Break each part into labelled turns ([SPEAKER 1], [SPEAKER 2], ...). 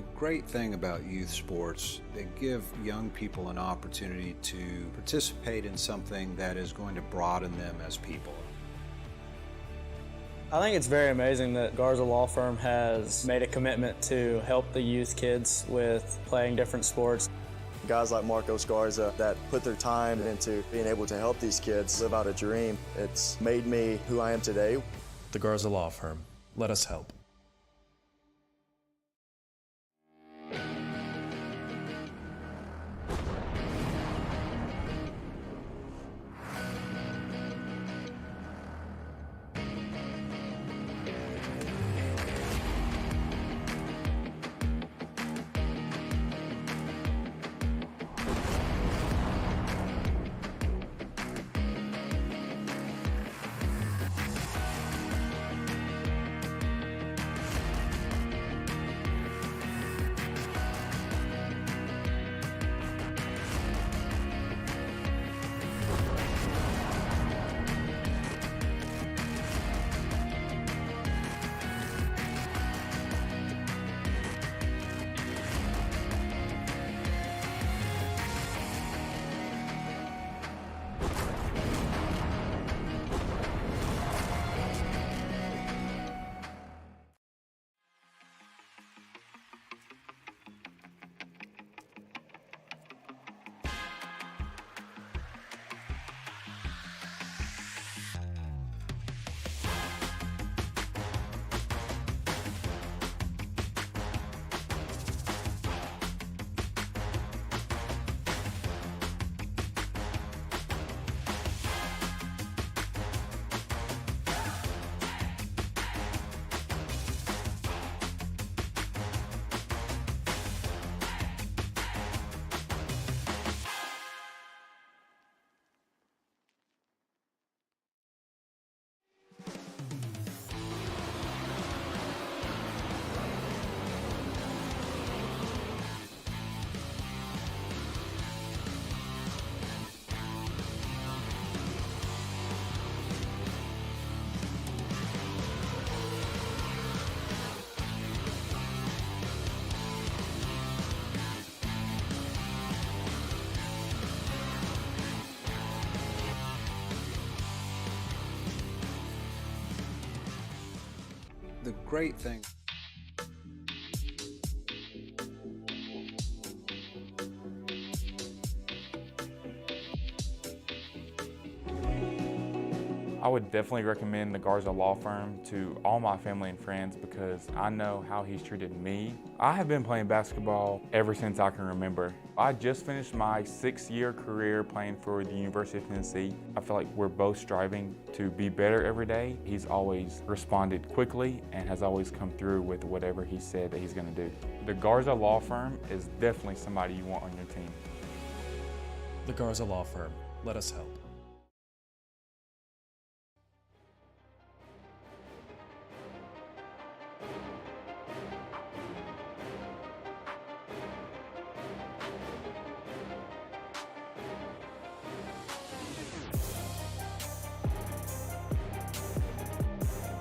[SPEAKER 1] The great thing about youth sports, they give young people an opportunity to participate in something that is going to broaden them as people.
[SPEAKER 2] I think it's very amazing that Garza Law Firm has made a commitment to help the youth kids with playing different sports.
[SPEAKER 3] Guys like Marcos Garza that put their time into being able to help these kids live out a dream. It's made me who I am today.
[SPEAKER 4] The Garza Law Firm. Let us help.
[SPEAKER 1] The great thing.
[SPEAKER 5] I would definitely recommend the Garza Law Firm to all my family and friends because I know how he's treated me. I have been playing basketball ever since I can remember. I just finished my 6-year career playing for the University of Tennessee. I feel like we're both striving to be better every day. He's always responded quickly and has always come through with whatever he said that he's going to do. The Garza Law Firm is definitely somebody you want on your team.
[SPEAKER 4] The Garza Law Firm. Let us help.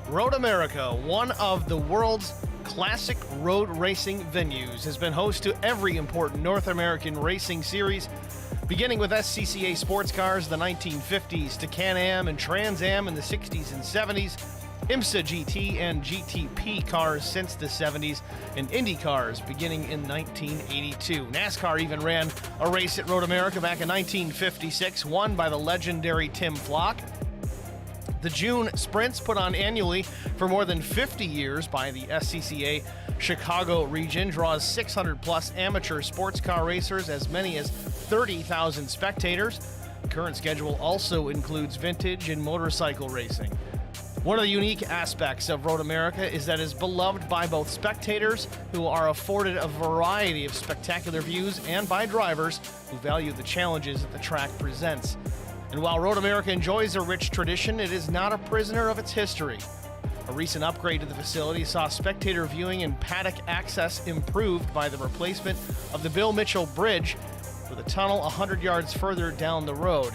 [SPEAKER 6] Road America, one of the world's classic road racing venues, has been host to every important North American racing series, beginning with SCCA sports cars in the 1950s to Can-Am and Trans Am in the 60s and 70s, IMSA GT and GTP cars since the 70s, and Indy cars beginning in 1982. NASCAR even ran a race at Road America back in 1956, won by the legendary Tim Flock. The June sprints, put on annually for more than 50 years by the SCCA Chicago region, draws 600-plus amateur sports car racers, as many as 30,000 spectators. The current schedule also includes vintage and motorcycle racing. One of the unique aspects of Road America is that it is beloved by both spectators, who are afforded a variety of spectacular views, and by drivers who value the challenges that the track presents. And while Road America enjoys a rich tradition, it is not a prisoner of its history. A recent upgrade to the facility saw spectator viewing and paddock access improved by the replacement of the Bill Mitchell Bridge with a tunnel 100 yards further down the road.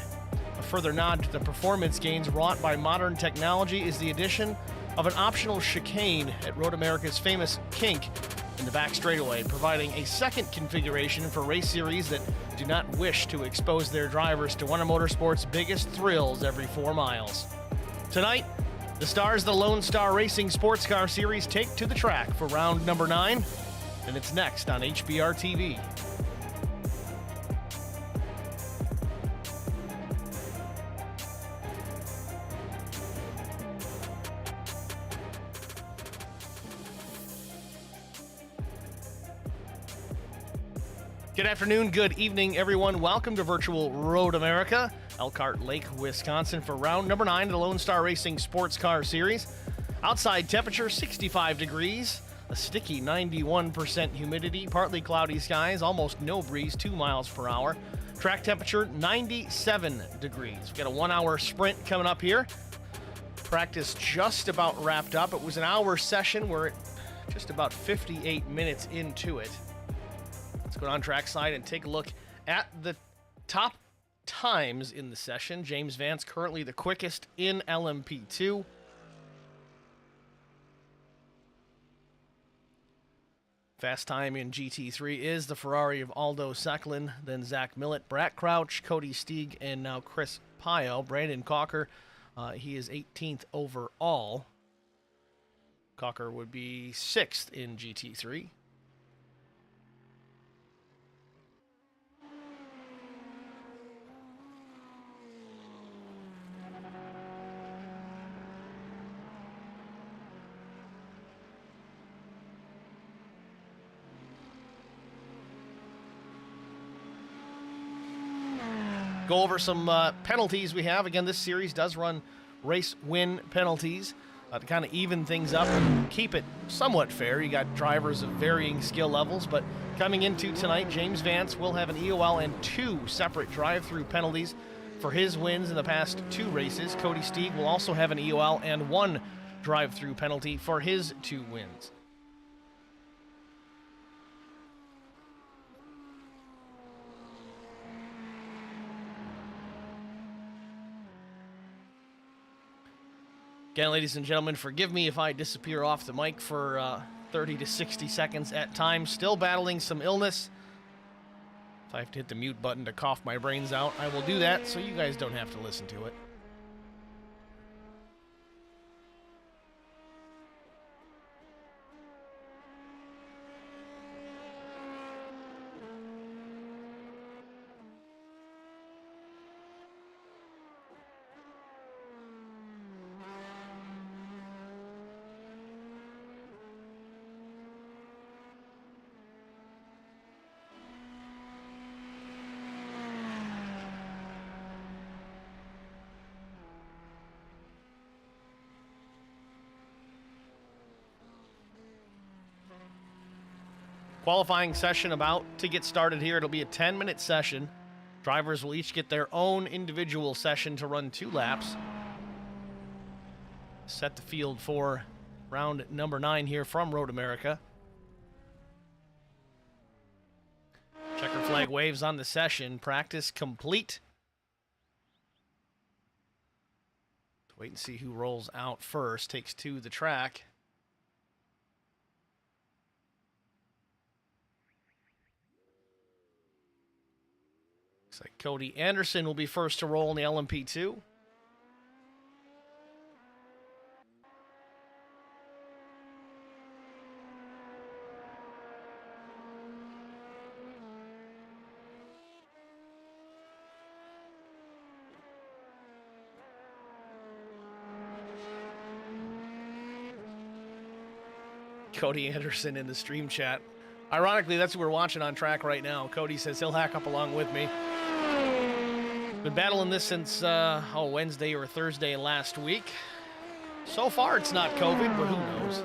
[SPEAKER 6] A further nod to the performance gains wrought by modern technology is the addition of an optional chicane at Road America's famous kink in the back straightaway, providing a second configuration for race series that do not wish to expose their drivers to one of motorsport's biggest thrills every 4 miles. Tonight, the stars of the Lone Star Racing Sports Car Series take to the track for round number 9, and it's next on HBR TV. Good afternoon, good evening, everyone. Welcome to Virtual Road America, Elkhart Lake, Wisconsin, for round number 9 of the Lone Star Racing Sports Car Series. Outside temperature 65 degrees, a sticky 91% humidity, partly cloudy skies, almost no breeze, 2 miles per hour. Track temperature 97 degrees. We've got a 1-hour sprint coming up here. Practice just about wrapped up. It was an hour session. We're just about 58 minutes into it. Let's go on trackside and take a look at the top times in the session. James Vance currently the quickest in LMP2. Fast time in GT3 is the Ferrari of Aldo Secklin, then Zach Millett, Brett Crouch, Cody Steeg, and now Chris Pio. Brandon Cocker, he is 18th overall. Cocker would be 6th in GT3. Go over some penalties we have. Again, this series does run race win penalties to kind of even things up and keep it somewhat fair. You got drivers of varying skill levels, but coming into tonight, James Vance will have an EOL and 2 separate drive-through penalties for his wins in the past 2 races. Cody Steeg will also have an EOL and 1 drive-through penalty for his 2 wins. Again, ladies and gentlemen, forgive me if I disappear off the mic for 30 to 60 seconds at times. Still battling some illness. If I have to hit the mute button to cough my brains out, I will do that so you guys don't have to listen to it. Qualifying session about to get started here. It'll be a 10-minute session. Drivers will each get their own individual session to run 2 laps. Set the field for round number 9 here from Road America. Checker flag waves on the session. Practice complete. Wait and see who rolls out first. Takes to the track. Looks like Cody Anderson will be first to roll in the LMP2. Cody Anderson in the stream chat. Ironically, that's who we're watching on track right now. Cody says he'll hack up along with me. Been battling this since Wednesday or Thursday last week. So far, it's not COVID, but who knows?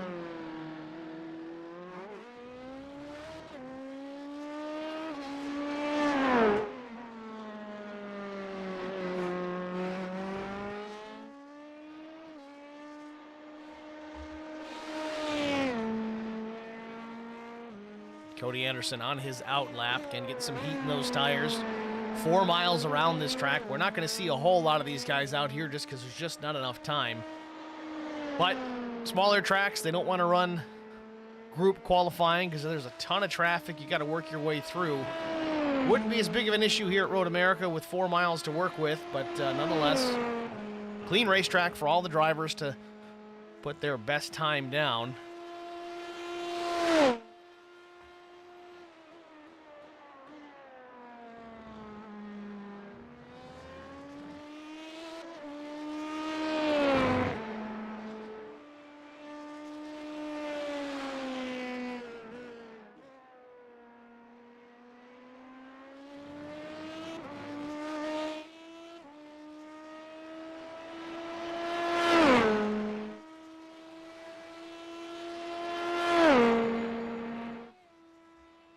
[SPEAKER 6] Cody Anderson on his out lap can get some heat in those tires. 4 miles around this track. We're not going to see a whole lot of these guys out here just because there's just not enough time. But smaller tracks, they don't want to run group qualifying because there's a ton of traffic you got to work your way through. Wouldn't be as big of an issue here at Road America with 4 miles to work with, but nonetheless, clean racetrack for all the drivers to put their best time down.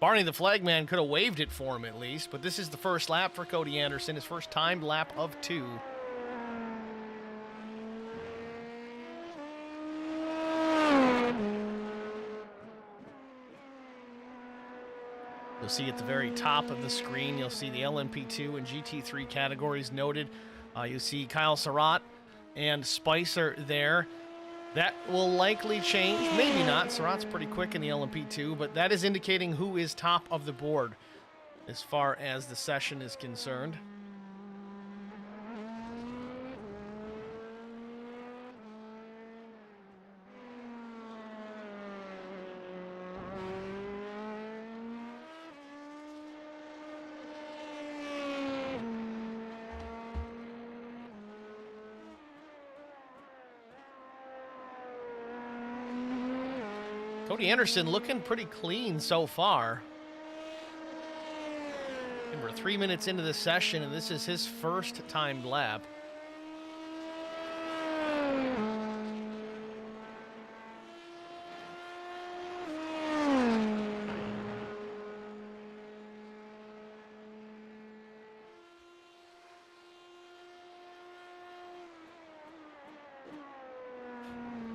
[SPEAKER 6] Barney the flagman could have waved it for him at least, but this is the first lap for Cody Anderson, his first timed lap of 2. You'll see at the very top of the screen, you'll see the LMP2 and GT3 categories noted. You'll see Kyle Surratt and Spicer there. That will likely change. Maybe not. Surratt's pretty quick in the LMP2, but that is indicating who is top of the board as far as the session is concerned. Cody Anderson looking pretty clean so far. And we're 3 minutes into the session, and this is his first timed lap.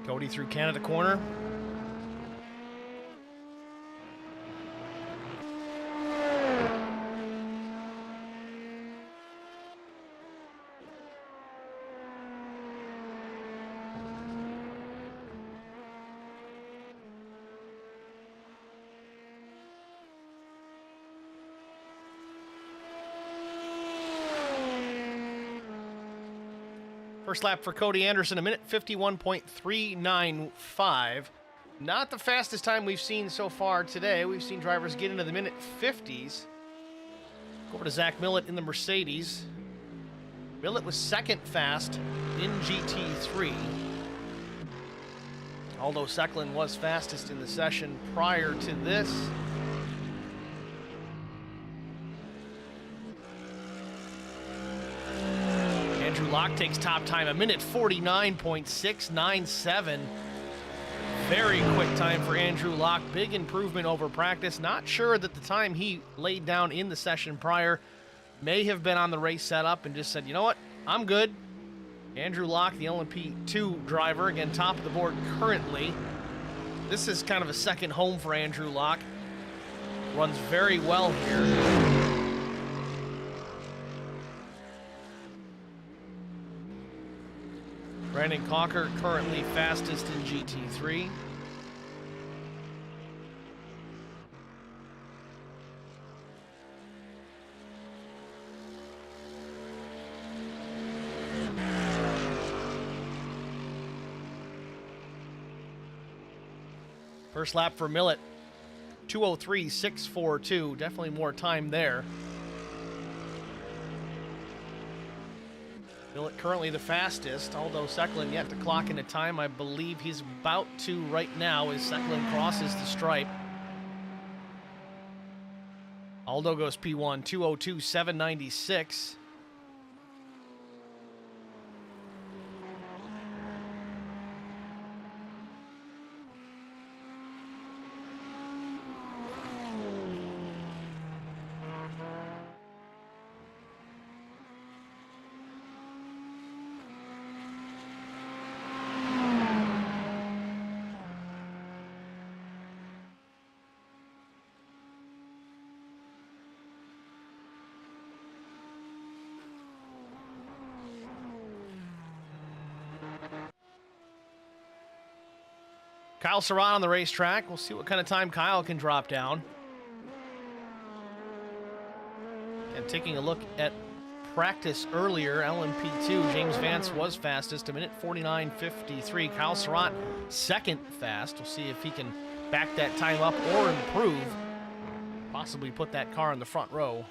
[SPEAKER 6] Cody through Canada corner. First lap for Cody Anderson, 1:51.395. Not the fastest time we've seen so far today. We've seen drivers get into the minute 50s. Go over to Zach Millett in the Mercedes. Millett was second fast in GT3. Although Secklin was fastest in the session prior to this. Andrew Locke takes top time, 1:49.697. Very quick time for Andrew Locke. Big improvement over practice. Not sure that the time he laid down in the session prior may have been on the race setup and just said, you know what, I'm good. Andrew Locke, the LMP2 driver, again, top of the board currently. This is kind of a second home for Andrew Locke. Runs very well here. Brandon Cocker currently fastest in GT3. First lap for Millett, 2:03.642. Definitely more time there. Millett currently the fastest, although Secklin yet to clock in a time. I believe he's about to right now as Secklin crosses the stripe. Aldo goes P1, 2:02.796. Kyle Surratt on the racetrack. We'll see what kind of time Kyle can drop down. And taking a look at practice earlier, LMP2, James Vance was fastest, a minute 49.53. Kyle Surratt second fast. We'll see if he can back that time up or improve. Possibly put that car in the front row.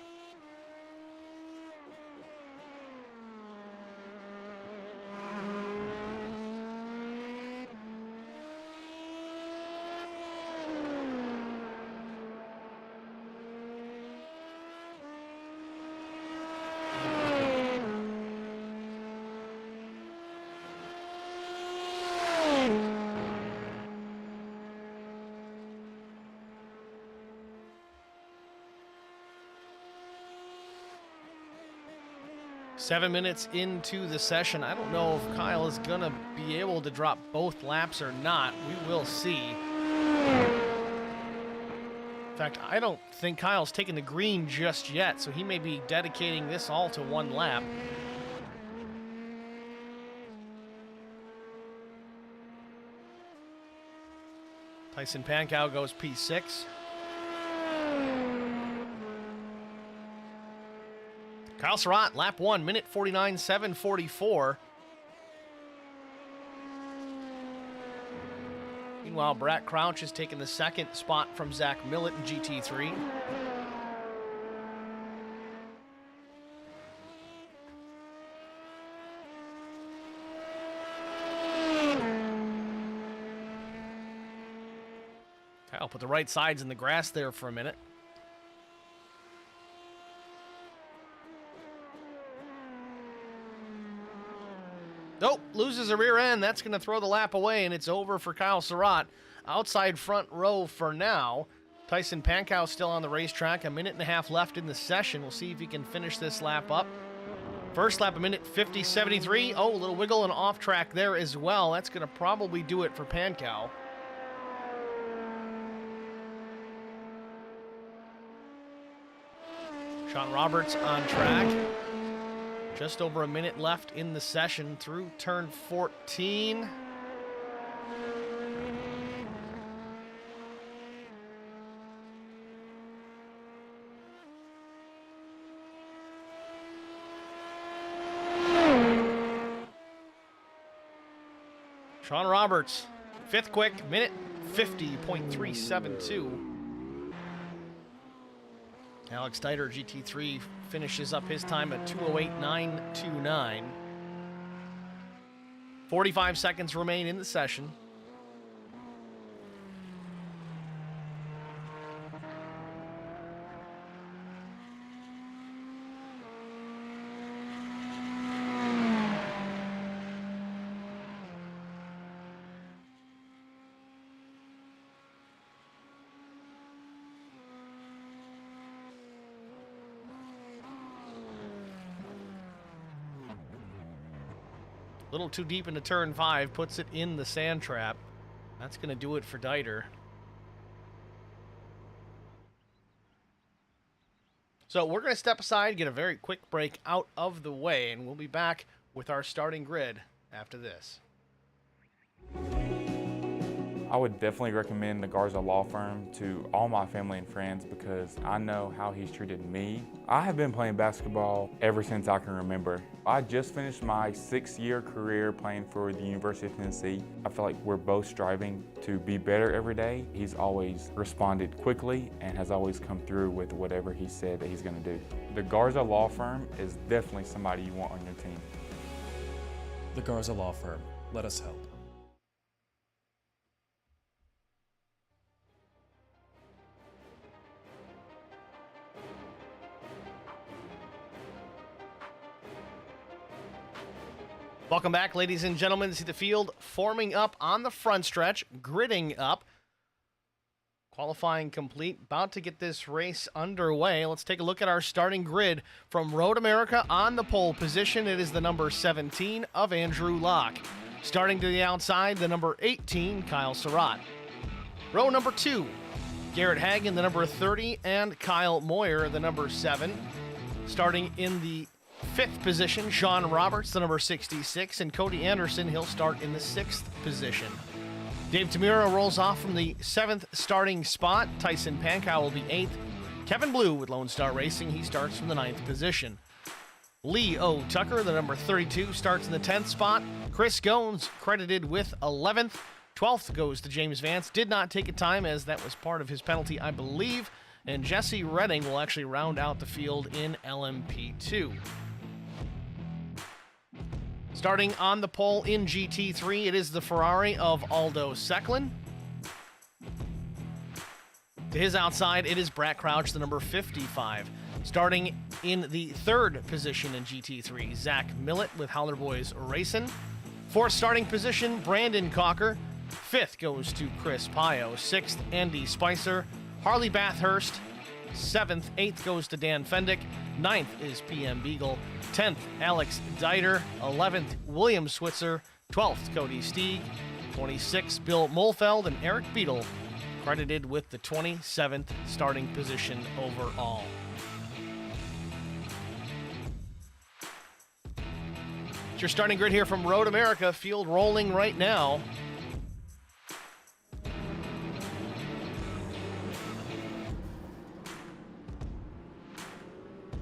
[SPEAKER 6] Seven minutes into the session. I don't know if Kyle is going to be able to drop both laps or not. We will see. In fact, I don't think Kyle's taken the green just yet, so he may be dedicating this all to one lap. Tyson Pankow goes P6. Kyle Surratt, lap 1, minute 49.744. Meanwhile, Brett Crouch has taken the second spot from Zach Millett in GT3. Kyle put the right sides in the grass there for a minute. Nope, loses a rear end. That's going to throw the lap away, and it's over for Kyle Surratt. Outside front row for now. Tyson Pankow still on the racetrack. A minute and a half left in the session. We'll see if he can finish this lap up. First lap, a minute 50.73. Oh, a little wiggle and off track there as well. That's going to probably do it for Pankow. Sean Roberts on track. Just over a minute left in the session through turn 14. Sean Roberts, fifth quick, minute 50.372. Alex Dieter, GT3, finishes up his time at 2:08.929. 45 seconds remain in the session. A little too deep into turn 5, puts it in the sand trap. That's going to do it for Dieter. So we're going to step aside, get a very quick break out of the way, and we'll be back with our starting grid after this.
[SPEAKER 5] I would definitely recommend the Garza Law Firm to all my family and friends because I know how he's treated me. I have been playing basketball ever since I can remember. I just finished my 6-year career playing for the University of Tennessee. I feel like we're both striving to be better every day. He's always responded quickly and has always come through with whatever he said that he's going to do. The Garza Law Firm is definitely somebody you want on your team.
[SPEAKER 4] The Garza Law Firm. Let us help.
[SPEAKER 6] Welcome back, ladies and gentlemen. See the field forming up on the front stretch, gridding up. Qualifying complete. About to get this race underway. Let's take a look at our starting grid from Road America on the pole position. It is the number 17 of Andrew Locke. Starting to the outside, the number 18, Kyle Surratt. Row number 2, Garrett Hagen, the number 30, and Kyle Moyer, the number 7. Starting in the 5th position, Sean Roberts, the number 66, and Cody Anderson, he'll start in the 6th position. Dave Tamura rolls off from the 7th starting spot. Tyson Pankow will be 8th. Kevin Blue with Lone Star Racing, he starts from the 9th position. Lee O. Tucker, the number 32, starts in the 10th spot. Chris Goins credited with 11th. 12th goes to James Vance. Did not take a time as that was part of his penalty, I believe. And Jesse Redding will actually round out the field in LMP2. Starting on the pole in GT3, it is the Ferrari of Aldo Secklin. To his outside, it is Brad Crouch, the number 55. Starting in the 3rd position in GT3, Zach Millett with Howler Boys Racing. 4th starting position, Brandon Cocker. 5th goes to Chris Pio. 6th, Andy Spicer. Harley Bathurst. 7th, 8th goes to Dan Fendick. 9th is PM Beagle. 10th, Alex Dieter. 11th, William Switzer. 12th, Cody Stieg. 26th, Bill Molfeld, and Eric Beadle credited with the 27th starting position overall. It's your starting grid here from Road America. Field rolling right now.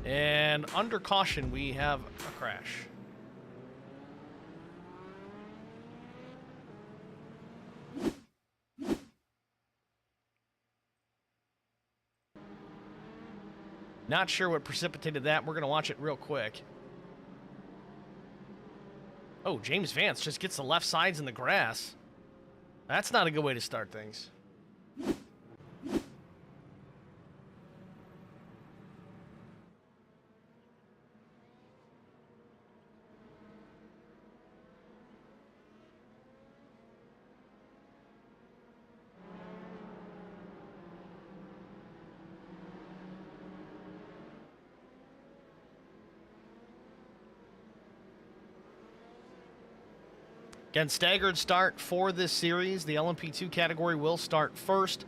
[SPEAKER 6] And under caution, we have a crash. Not sure what precipitated that. We're going to watch it real quick. Oh, James Vance just gets the left sides in the grass. That's not a good way to start things. Again, staggered start for this series. The LMP2 category will start first.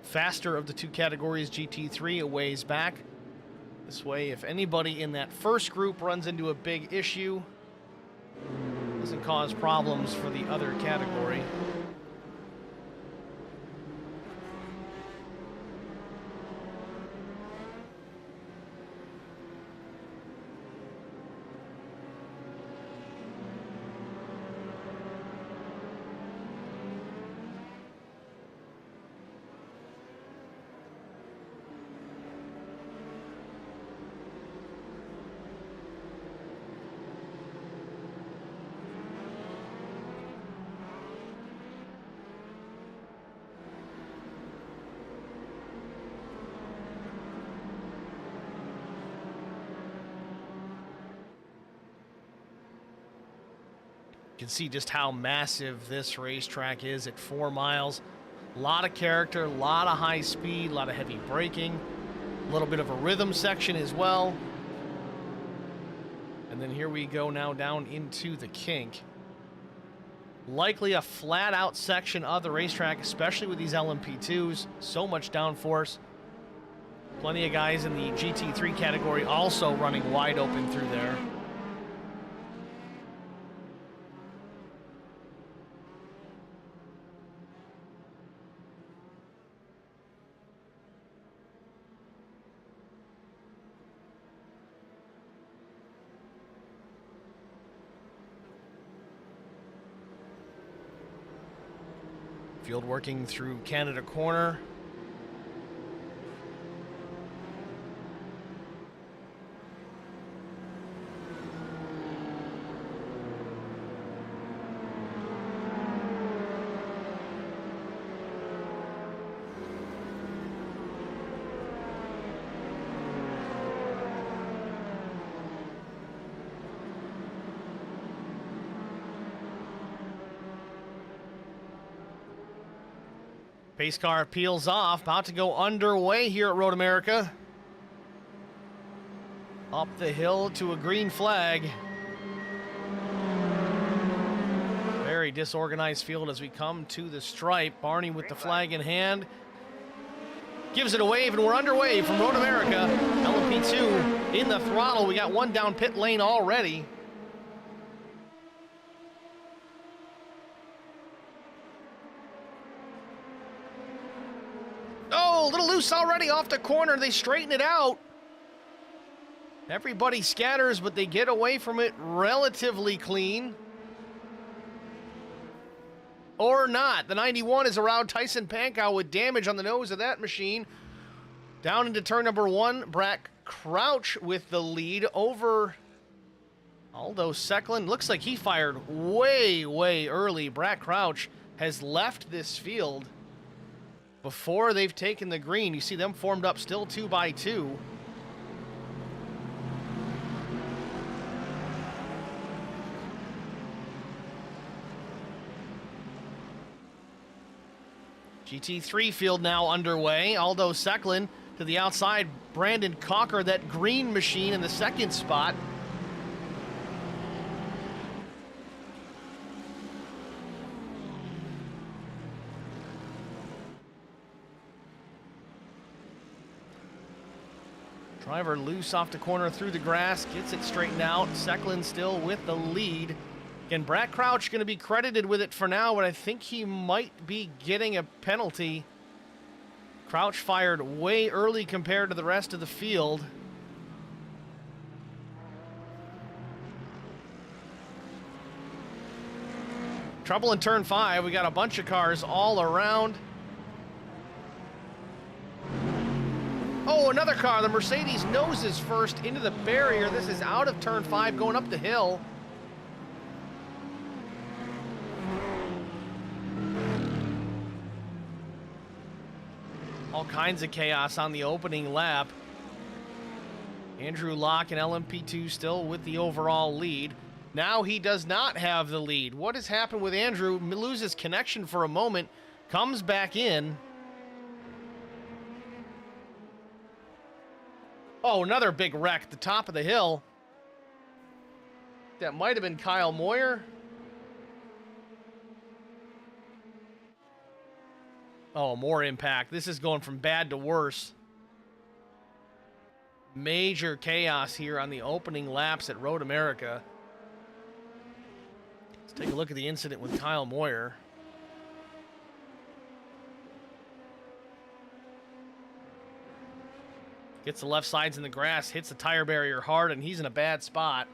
[SPEAKER 6] Faster of the two categories, GT3, a ways back. This way, if anybody in that first group runs into a big issue, it doesn't cause problems for the other category. You can see just how massive this racetrack is at 4 miles. A lot of character, a lot of high speed, a lot of heavy braking, a little bit of a rhythm section as well. And then here we go now down into the kink. Likely a flat out section of the racetrack, especially with these LMP2s. So much downforce. Plenty of guys in the GT3 category also running wide open through there. Field working through Canada Corner. Pace car peels off, about to go underway here at Road America. Up the hill to a green flag. Very disorganized field as we come to the stripe. Barney with the flag in hand. Gives it a wave, and we're underway from Road America. LMP2 in the throttle. We got one down pit lane already. Oh, a little loose already off the corner. They straighten it out. Everybody scatters, but they get away from it relatively clean. Or not. The 91 is around Tyson Pankow with damage on the nose of that machine. Down into turn number 1, Brack Crouch with the lead over Aldo Secklin. Looks like he fired way, way early. Brack Crouch has left this field before they've taken the green. You see them formed up still 2 by 2. GT3 field now underway. Aldo Secklin to the outside. Brandon Cocker, that green machine, in the second spot. Driver loose off the corner through the grass, gets it straightened out. Secklin still with the lead. Again, Brack Crouch going to be credited with it for now, but I think he might be getting a penalty. Crouch fired way early compared to the rest of the field. Trouble in turn 5. We got a bunch of cars all around. Oh, another car. The Mercedes noses first into the barrier. This is out of turn 5 going up the hill. All kinds of chaos on the opening lap. Andrew Locke and LMP2 still with the overall lead. Now he does not have the lead. What has happened with Andrew? Loses connection for a moment, comes back in. Oh, another big wreck at the top of the hill. That might have been Kyle Moyer. Oh, more impact. This is going from bad to worse. Major chaos here on the opening laps at Road America. Let's take a look at the incident with Kyle Moyer. Gets the left sides in the grass, hits the tire barrier hard, and he's in a bad spot.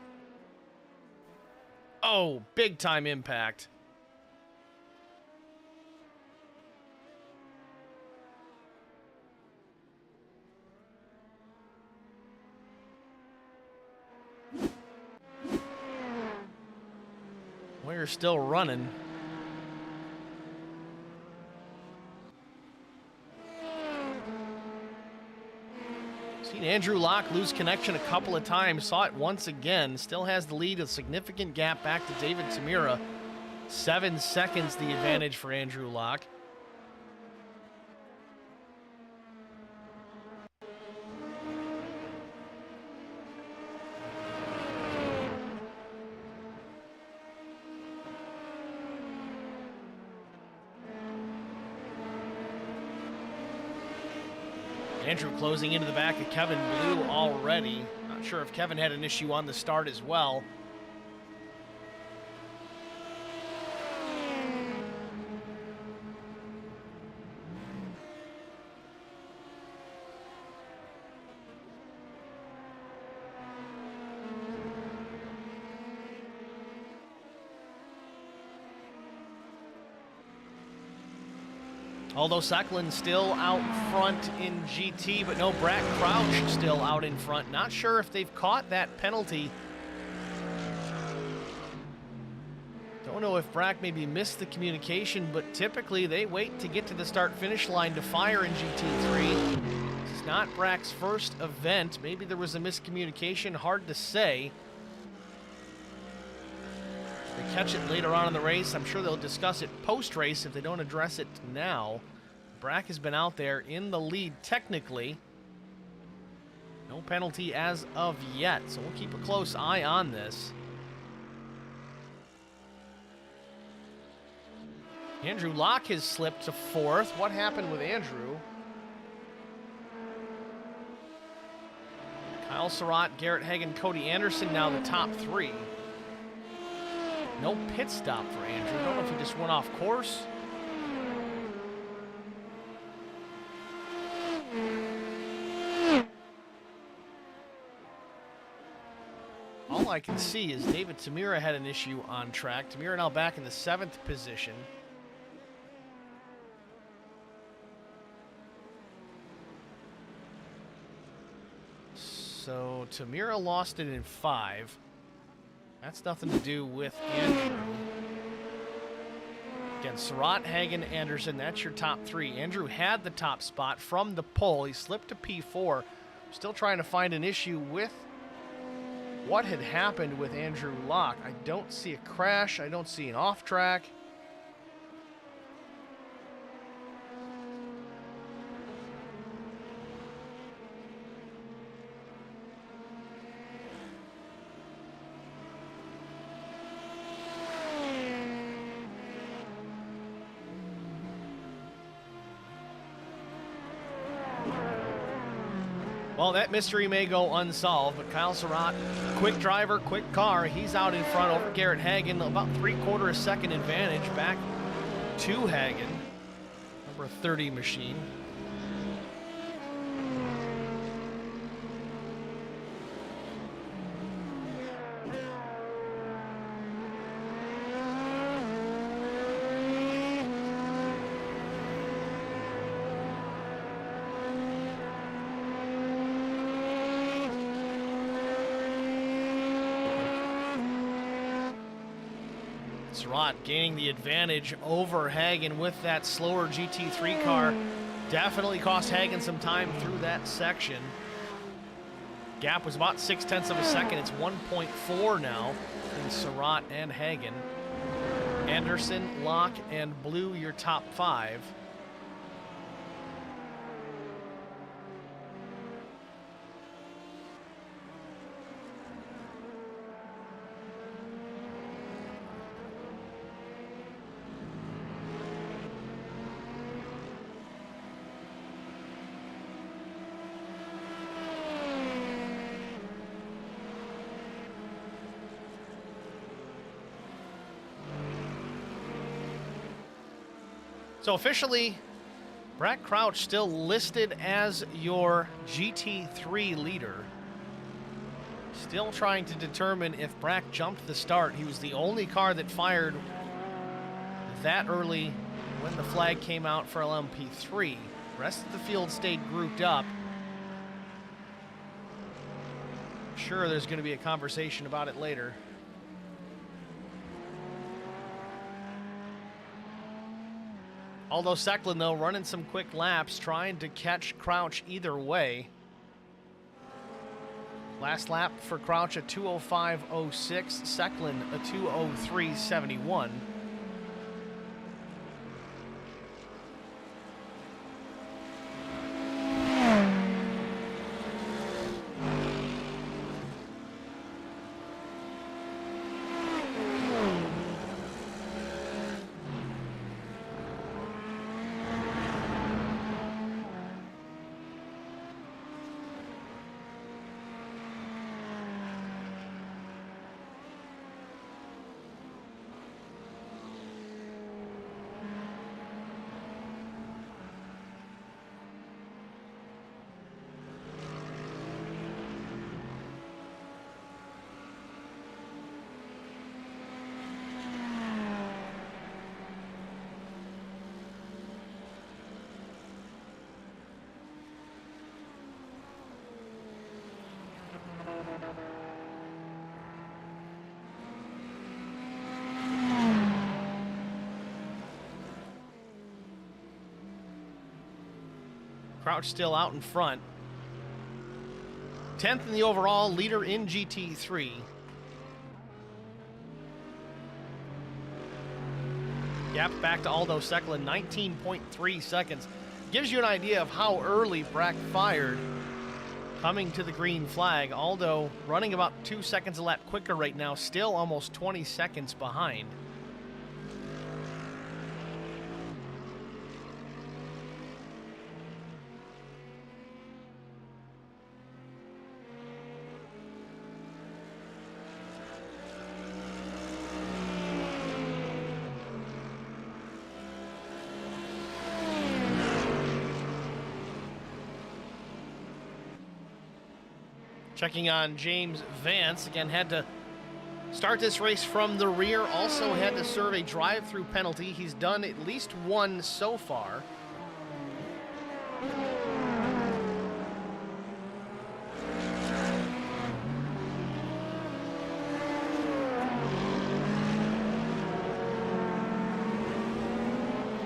[SPEAKER 6] Oh, big time impact. We're still running. Seen Andrew Locke lose connection a couple of times. Saw it once again. Still has the lead, a significant gap back to David Tamira. 7 seconds the advantage for Andrew Locke. Andrew closing into the back of Kevin Blue already. Not sure if Kevin had an issue on the start as well. Although Secklin still out front in GT, but no Brack Crouch still out in front. Not sure if they've caught that penalty. Don't know if Brack maybe missed the communication, but typically they wait to get to the start-finish line to fire in GT3. This is not Brack's first event. Maybe there was a miscommunication, hard to say. They catch it later on in the race. I'm sure they'll discuss it post-race if they don't address it now. Brack has been out there in the lead technically. No penalty as of yet, so we'll keep a close eye on this. Andrew Locke has slipped to 4th. What happened with Andrew? Kyle Surratt, Garrett Hagan, Cody Anderson now the top 3. No pit stop for Andrew. I don't know if he just went off course. all I can see is David Tamira had an issue on track. Tamira now back in the 7th position. So Tamira lost it in 5. That's nothing to do with Andrew. Again, Surratt, Hagen, Anderson, that's your top 3. Andrew had the top spot from the pole. He slipped to P4. Still trying to find an issue with what had happened with Andrew Locke. I don't see a crash. I don't see an off track. Well, that mystery may go unsolved, but Kyle Surratt, quick driver, quick car. He's out in front over Garrett Hagen, about 3/4 second advantage back to Hagen. Number 30 machine. Surratt gaining the advantage over Hagen with that slower GT3 car. Definitely cost Hagen some time through that section. Gap was about 0.6 of a second. It's 1.4 now in Surratt and Hagen. Anderson, Locke, and Blue, your top 5. So officially, Brad Crouch still listed as your GT3 leader. Still trying to determine if Brack jumped the start. He was the only car that fired that early when the flag came out for LMP3. The rest of the field stayed grouped up. Sure, there's going to be a conversation about it later. Aldo Secklin, though, running some quick laps, trying to catch Crouch either way. Last lap for Crouch a 2:05.06, Secklin a 2:03.71. Crouch still out in front. 10th in the overall, leader in GT3. Gap back to Aldo Secklin, 19.3 seconds. Gives you an idea of how early Brack fired coming to the green flag. Aldo running about 2 seconds a lap quicker right now, still almost 20 seconds behind. Checking on James Vance. Again, had to Start this race from the rear. Also had to serve a drive-through penalty. He's done at least one so far.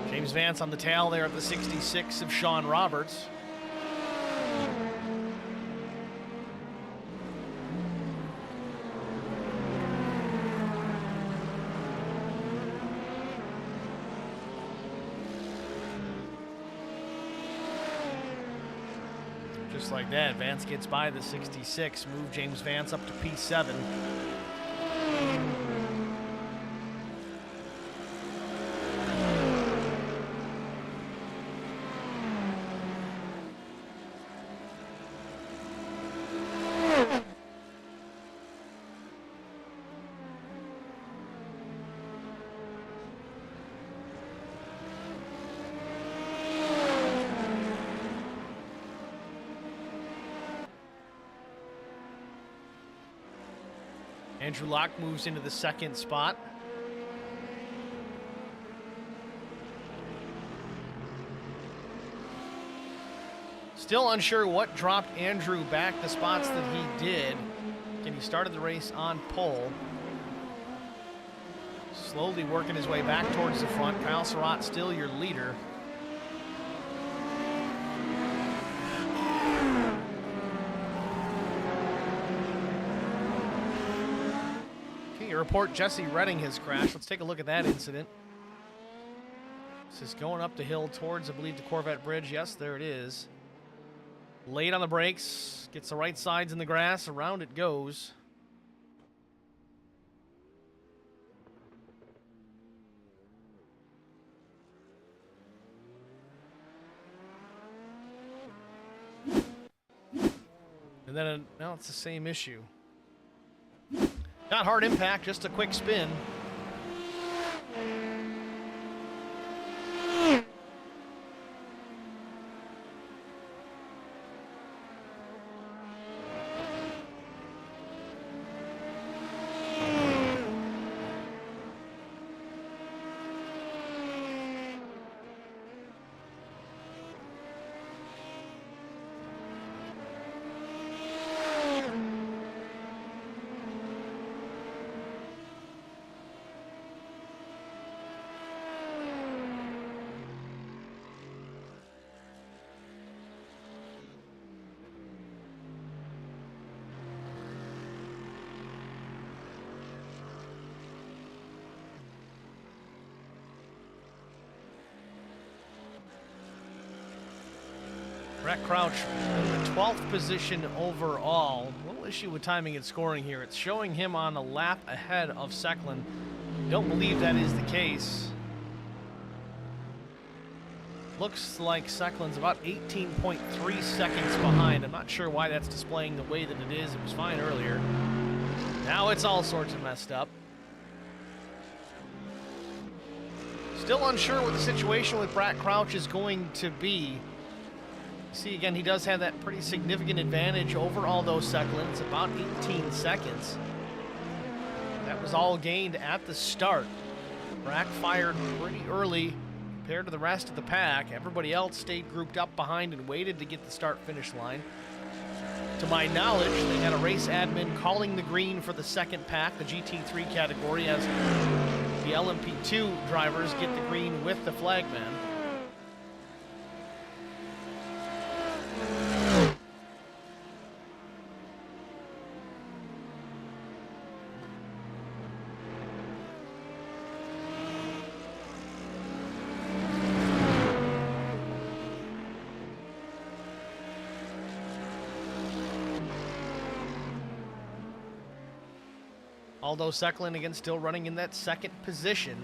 [SPEAKER 6] James Vance on the tail there at the 66 of Sean Roberts. Just like that, Vance gets by the 66, move James Vance up to P7. Andrew Locke moves into the second spot. Still unsure what dropped Andrew back the spots that he did. And he started the race on pole. Slowly working his way back towards the front. Kyle Surratt still your leader. Report Jesse Redding has crashed. Let's take a look at that incident. This is going up the hill towards, I believe, the Corvette Bridge. Yes, there it is. Late on the brakes. Gets the right sides in the grass. Around it goes. And then now it's the same issue. Not hard impact, just a quick spin. Brett Crouch in the 12th position overall. A little issue with timing and scoring here. It's showing him on a lap ahead of Secklin. Don't believe that is the case. Looks like Secklin's about 18.3 seconds behind. I'm not sure why that's displaying the way that it is. It was fine earlier. Now it's all sorts of messed up. Still unsure what the situation with Brett Crouch is going to be. See, again, he does have that pretty significant advantage over Aldo Secklin. It's about 18 seconds. That was all gained at the start. Brack fired pretty early compared to the rest of the pack. Everybody else stayed grouped up behind and waited to get the start-finish line. To my knowledge, they had a race admin calling the green for the second pack, the GT3 category, as the LMP2 drivers get the green with the flagman. Aldo Secklin, again, still running in that second position.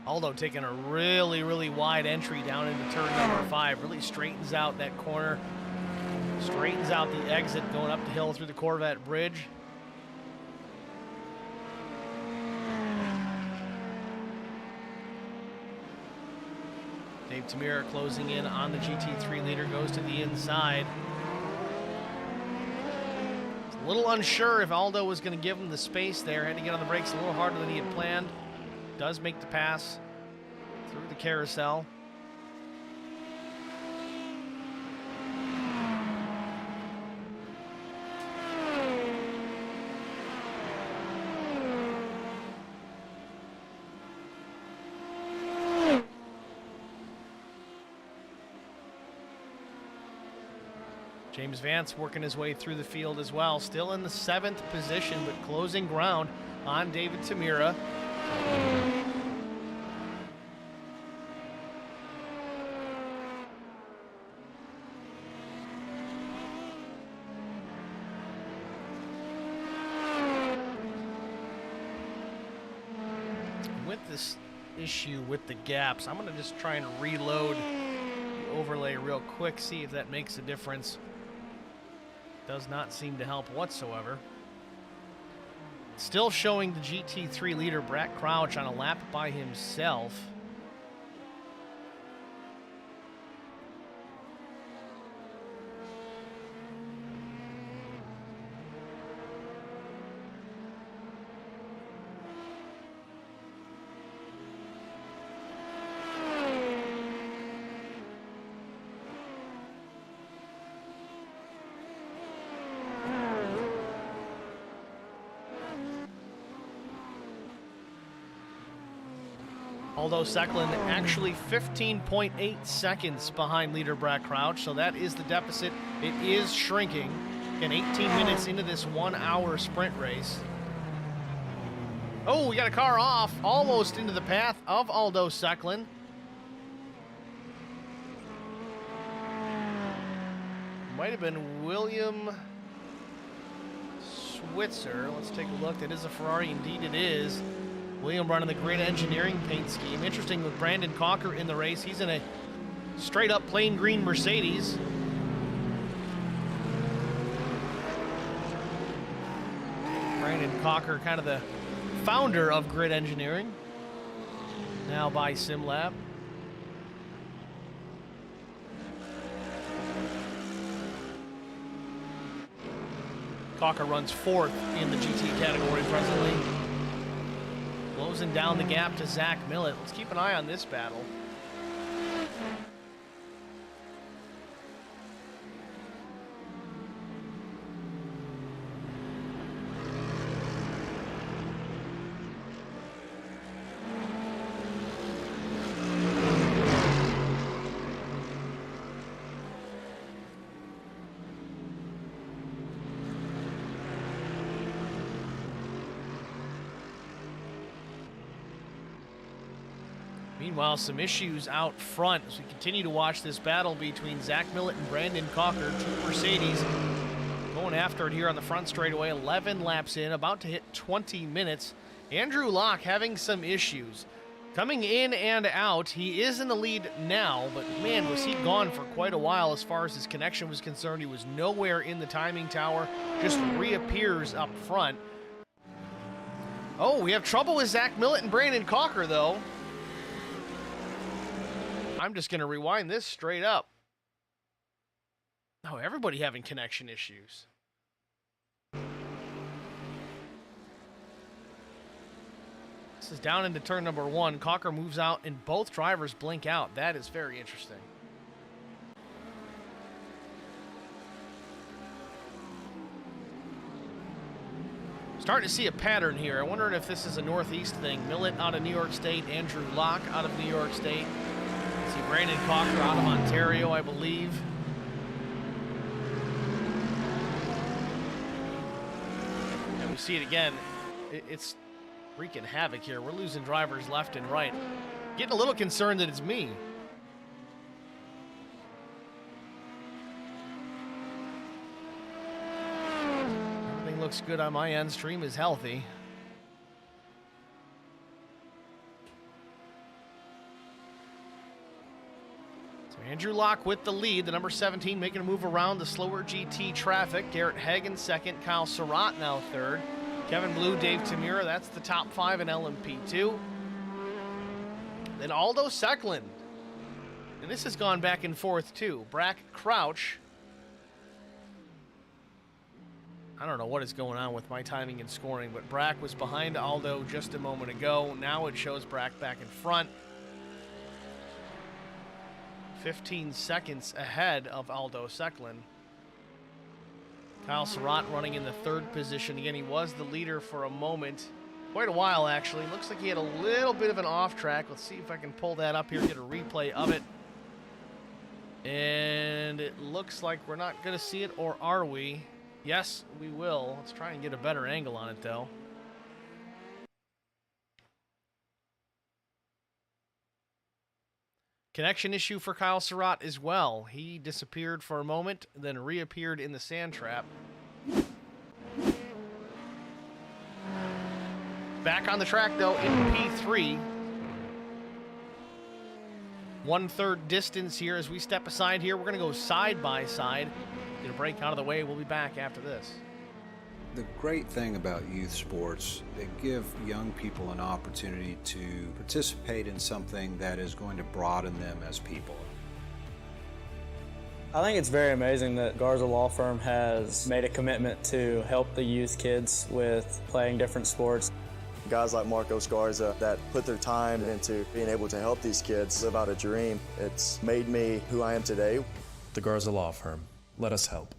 [SPEAKER 6] Aldo taking a really, really wide entry down into turn number 5. Really straightens out that corner. Straightens out the exit going up the hill through the Corvette Bridge. Dave Tamira closing in on the GT3 leader, goes to the inside. A little unsure if Aldo was going to give him the space there. Had to get on the brakes a little harder than he had planned. Does make the pass through the carousel. James Vance working his way through the field as well. Still in the 7th position, but closing ground on David Tamira. With this issue with the gaps, I'm going to just try and reload the overlay real quick, see if that makes a difference. Does not seem to help whatsoever. Still showing the GT3 leader, Brett Crouch, on a lap by himself. Aldo Secklin actually 15.8 seconds behind leader Brad Crouch, so that is the deficit. It is shrinking. And 18 minutes into this 1 hour sprint race. Oh, we got a car off, almost into the path of Aldo Secklin. Might have been William Switzer. Let's take a look. That is a Ferrari, indeed it is. William running the Grid Engineering paint scheme. Interesting with Brandon Cocker in the race. He's in a straight up plain green Mercedes. Brandon Cocker, kind of the founder of Grid Engineering, now by SimLab. Cocker runs 4th in the GT category presently. Closing down the gap to Zach Millett. Let's keep an eye on this battle. Meanwhile, some issues out front as we continue to watch this battle between Zach Millett and Brandon Cocker. 2 Mercedes going after it here on the front straightaway. 11 laps in, about to hit 20 minutes. Andrew Locke having some issues. Coming in and out, he is in the lead now, but man, was he gone for quite a while as far as his connection was concerned. He was nowhere in the timing tower, just reappears up front. Oh, we have trouble with Zach Millett and Brandon Cocker, though. I'm just going to rewind this straight up. Oh, everybody having connection issues. This is down into turn number 1. Cocker moves out and both drivers blink out. That is very interesting. Starting to see a pattern here. I wonder if this is a Northeast thing. Millett out of New York State, Andrew Locke out of New York State. See Brandon Cocker out of Ontario, I believe. And we see it again. It's wreaking havoc here. We're losing drivers left and right. Getting a little concerned that it's me. Everything looks good on my end. Stream is healthy. Andrew Locke with the lead, the number 17 making a move around the slower GT traffic. Garrett Hagen second, Kyle Surratt now third. Kevin Blue, Dave Tamura, that's the top five in LMP2. Then Aldo Secklin. And this has gone back and forth too. Brack Crouch. I don't know what is going on with my timing and scoring, but Brack was behind Aldo just a moment ago. Now it shows Brack back in front. 15 seconds ahead of Aldo Secklin. Kyle Surratt running in the third position. Again, he was the leader for a moment. Quite a while, actually. Looks like he had a little bit of an off track. Let's see if I can pull that up here, get a replay of it. And it looks like we're not going to see it, or are we? Yes, we will. Let's try and get a better angle on it, though. Connection issue for Kyle Surratt as well. He disappeared for a moment, then reappeared in the sand trap. Back on the track, though, in P3. 1/3 distance here as we step aside here. We're going to go side by side. Get a break out of the way. We'll be back after this.
[SPEAKER 1] The great thing about youth sports, they give young people an opportunity to participate in something that is going to broaden them as people.
[SPEAKER 2] I think it's very amazing that Garza Law Firm has made a commitment to help the youth kids with playing different sports.
[SPEAKER 3] Guys like Marcos Garza that put their time into being able to help these kids live out a dream. It's made me who I am today.
[SPEAKER 4] The Garza Law Firm. Let us help.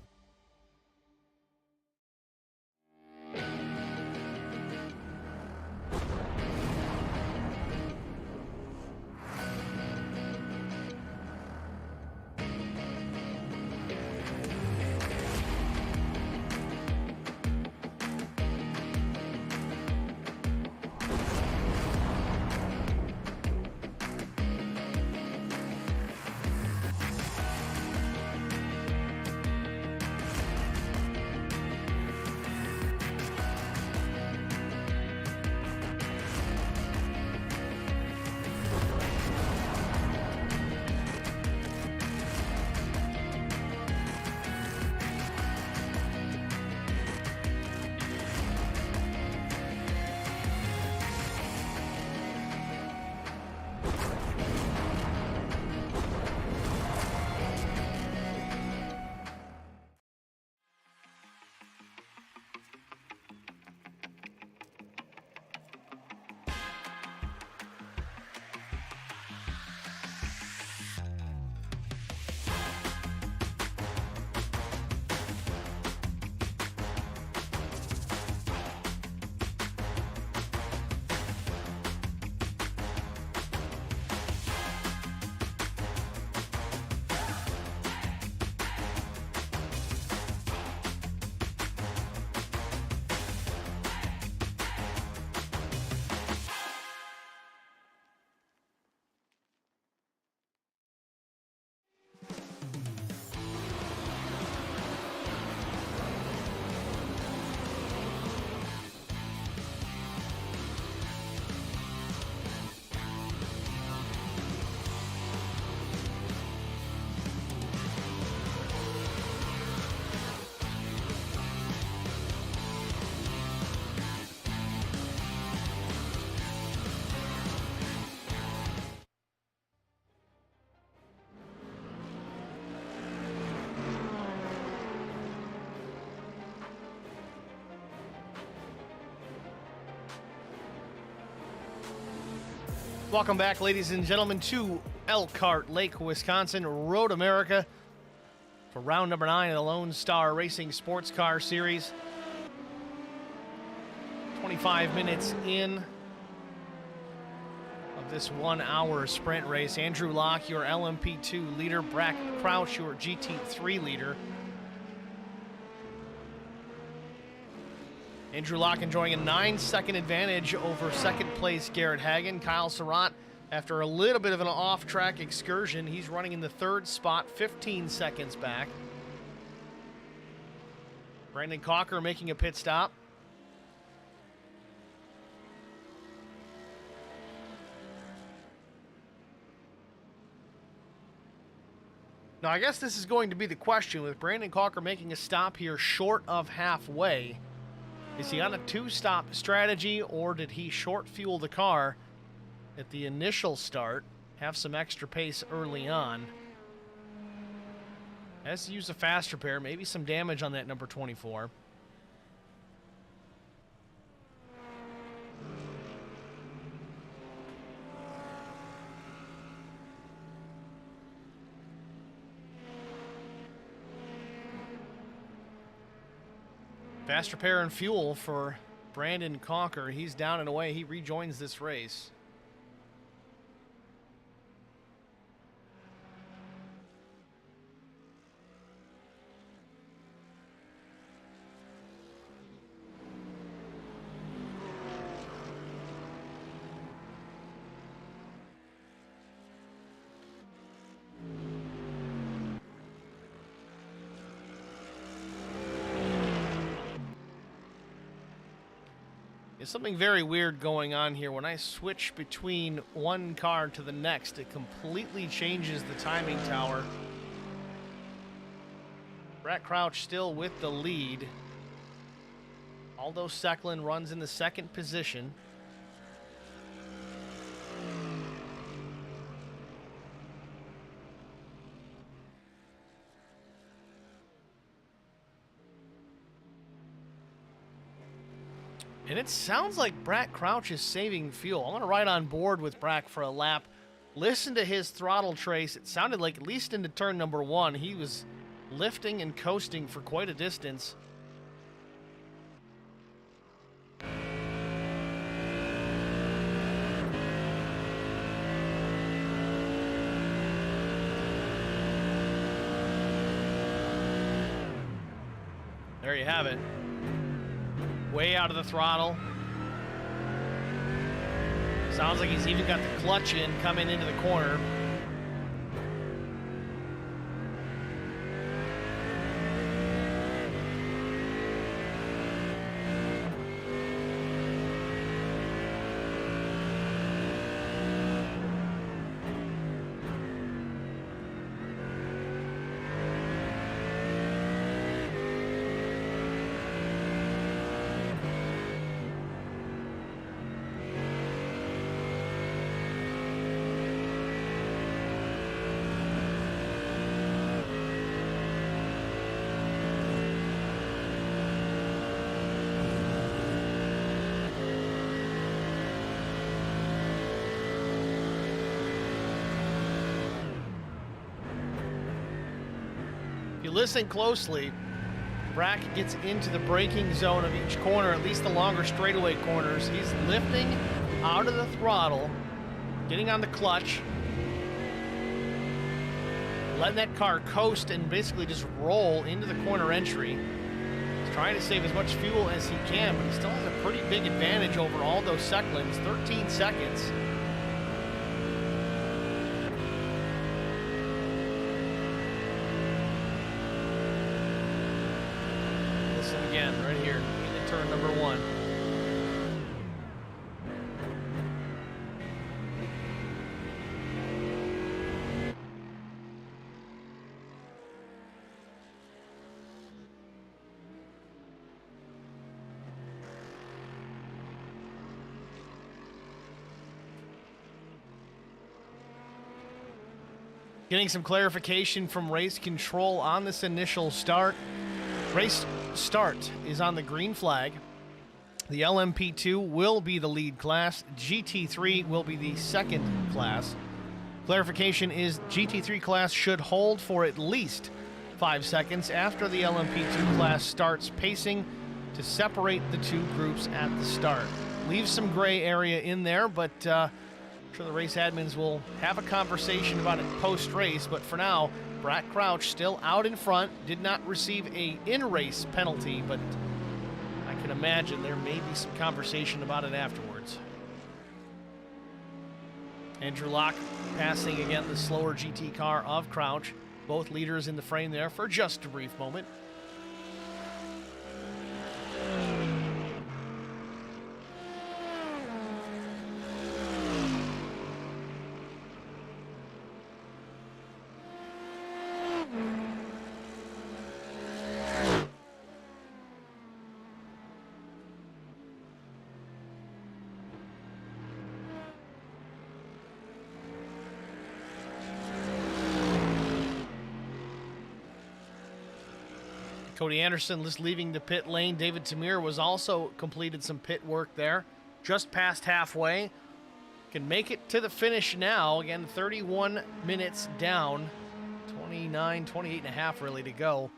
[SPEAKER 6] Welcome back, ladies and gentlemen, to Elkhart Lake, Wisconsin, Road America for round number 9 of the Lone Star Racing Sports Car Series. 25 minutes in of this 1-hour sprint race. Andrew Locke, your LMP2 leader. Brack Crouch, your GT3 leader. Andrew Locke enjoying a 9-second advantage over second place Garrett Hagen. Kyle Surratt, after a little bit of an off-track excursion, he's running in the third spot, 15 seconds back. Brandon Cocker making a pit stop. I guess this is going to be the question with Brandon Calker making a stop here short of halfway. Is he on a two-stop strategy, or did he short fuel the car at the initial start, have some extra pace early on? Has to use a fast repair, maybe some damage on that number 24. Fast repair and fuel for Brandon Calker. He's down and away. He rejoins this race. There's something very weird going on here. When I switch between one car to the next, it completely changes the timing tower. Brett Crouch still with the lead. Aldo Secklin runs in the second position. And it sounds like Brett Crouch is saving fuel. I'm going to ride on board with Brack for a lap. Listen to his throttle trace. It sounded like, at least into turn number 1, he was lifting and coasting for quite a distance. There you have it. Way out of the throttle. Sounds like he's even got the clutch in coming into the corner. If you listen closely, Brack gets into the braking zone of each corner, at least the longer straightaway corners. He's lifting out of the throttle, getting on the clutch, letting that car coast and basically just roll into the corner entry. He's trying to save as much fuel as he can, but he still has a pretty big advantage over Aldo Secklin, 13 seconds. Again, right here, into turn number 1. Getting some clarification from race control on this initial start. Race start is on the green flag. The LMP2 will be the lead class. GT3 will be the second class. Clarification is GT3 class should hold for at least 5 seconds after the LMP2 class starts pacing to separate the two groups at the start. Leaves some gray area in there, but I'm sure the race admins will have a conversation about it post-race, but for now, Brack Crouch still out in front, did not receive a in-race penalty, but I can imagine there may be some conversation about it afterwards. Andrew Locke passing again the slower GT car of Crouch. Both leaders in the frame there for just a brief moment. Cody Anderson just leaving the pit lane. David Tamir was also completed some pit work there, just past halfway. Can make it to the finish now. Again, 31 minutes down, 28 and a half really to go.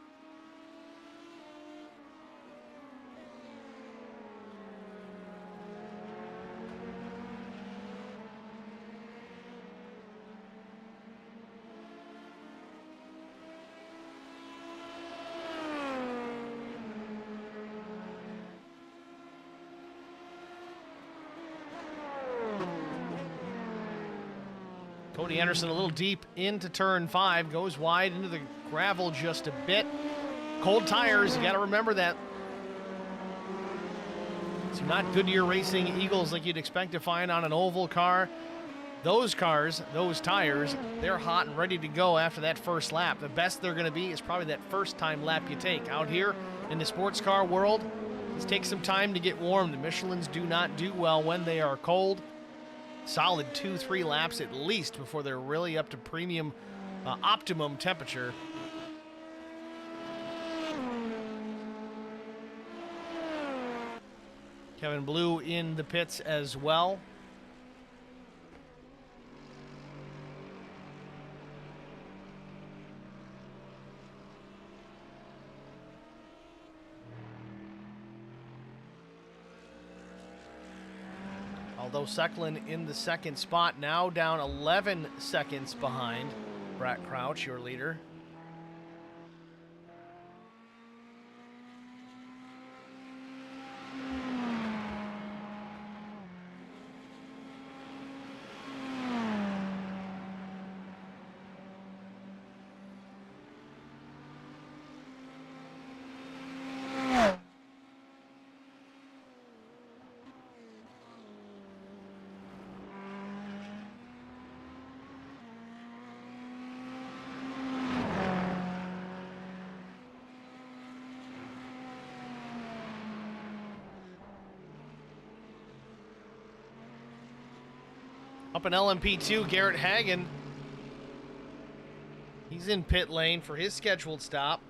[SPEAKER 6] Cody Anderson a little deep into turn 5, goes wide into the gravel just a bit. Cold tires, you got to remember that. It's not Goodyear Racing Eagles like you'd expect to find on an oval car. Those cars, those tires, they're hot and ready to go after that first lap. The best they're going to be is probably that first time lap you take. Out here in the sports car world, it takes some time to get warm. The Michelins do not do well when they are cold. Solid 2-3 laps at least before they're really up to premium optimum temperature. Kevin Blue in the pits as well. Although Secklin in the second spot, now down 11 seconds behind Brett Crouch, your leader. Up in LMP2, Garrett Hagen. He's in pit lane for his scheduled stop.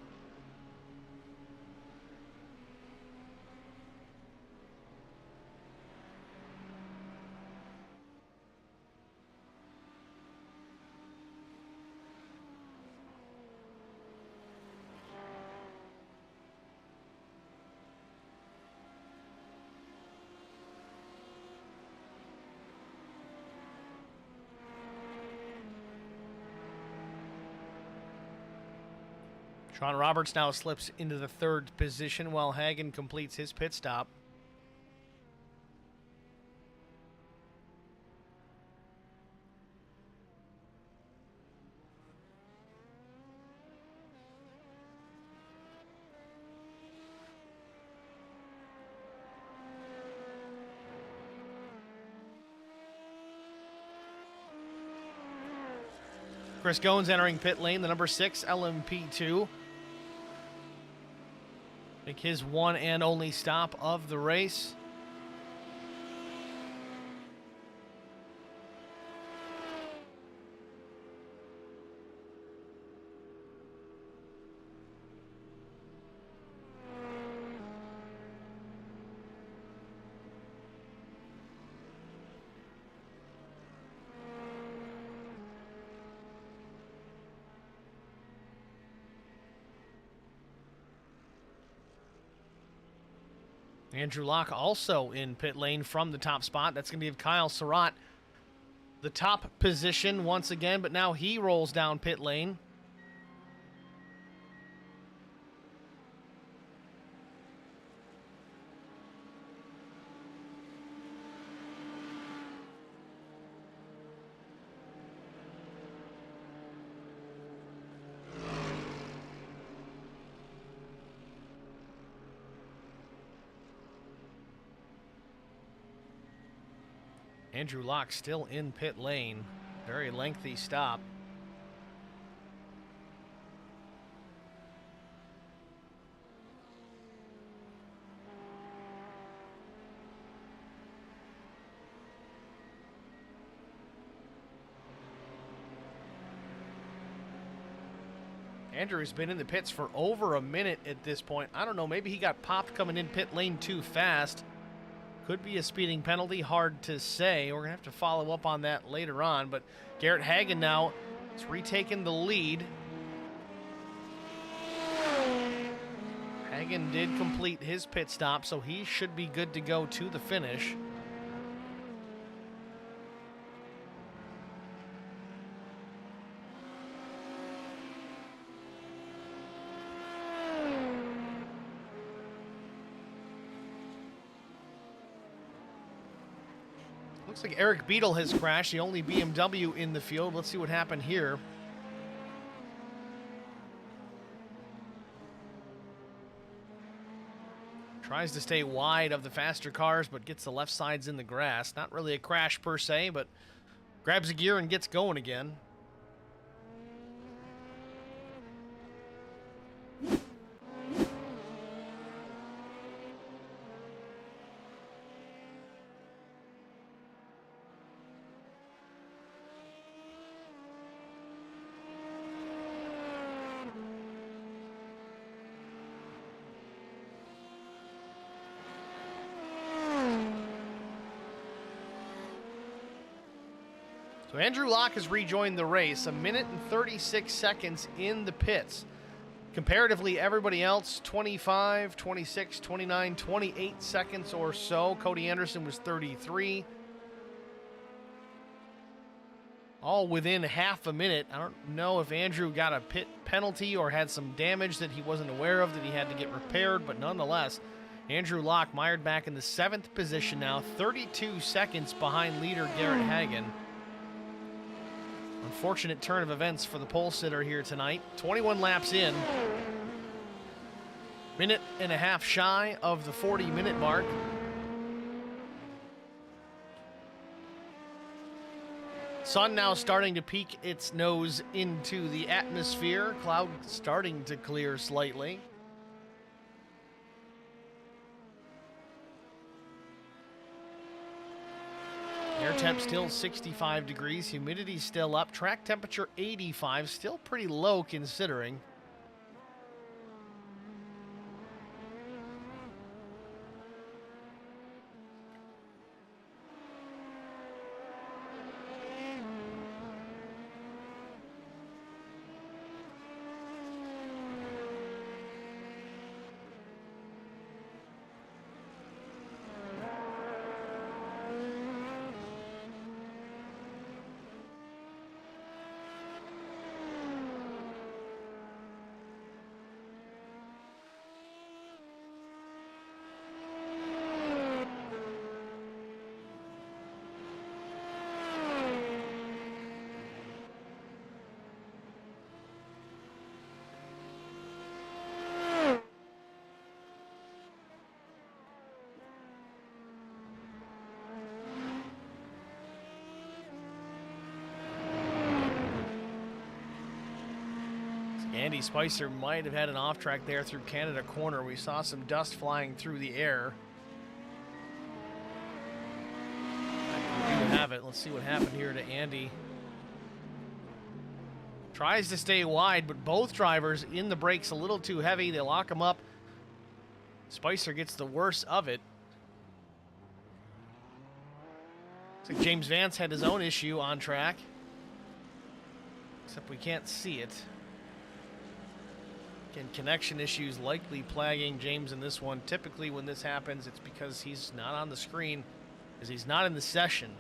[SPEAKER 6] Sean Roberts now slips into the third position while Hagen completes his pit stop. Chris Goins entering pit lane, the number 6 LMP2. Make his one and only stop of the race. Andrew Locke also in pit lane from the top spot. That's going to give Kyle Surratt the top position once again, but now he rolls down pit lane. Andrew Locke still in pit lane. Very lengthy stop. Andrew's been in the pits for over a minute at this point. I don't know, maybe he got popped coming in pit lane too fast. Could be a speeding penalty, hard to say. We're going to have to follow up on that later on. But Garrett Hagen now has retaken the lead. Hagen did complete his pit stop, so he should be good to go to the finish. Looks like Eric Beadle has crashed, the only BMW in the field. Let's see what happened here. Tries to stay wide of the faster cars, but gets the left sides in the grass. Not really a crash per se, but grabs a gear and gets going again. So Andrew Locke has rejoined the race, 1 minute and 36 seconds in the pits. Comparatively, everybody else, 25, 26, 29, 28 seconds or so. Cody Anderson was 33. All within half a minute. I don't know if Andrew got a pit penalty or had some damage that he wasn't aware of that he had to get repaired, but nonetheless, Andrew Locke mired back in the 7th position now, 32 seconds behind leader Garrett Hagen. Unfortunate turn of events for the pole sitter here tonight. 21 laps in. Minute and a half shy of the 40-minute mark. Sun now starting to peek its nose into the atmosphere. Cloud starting to clear slightly. Air temp still 65 degrees, humidity still up, track temperature 85, still pretty low considering. Andy Spicer might have had an off track there through Canada Corner. We saw some dust flying through the air. We do have it. Let's see what happened here to Andy. Tries to stay wide, but both drivers in the brakes a little too heavy. They lock him up. Spicer gets the worst of it. Looks like James Vance had his own issue on track. Except we can't see it. Again, connection issues likely plaguing James in this one. Typically when this happens, it's because he's not on the screen, because he's not in the session.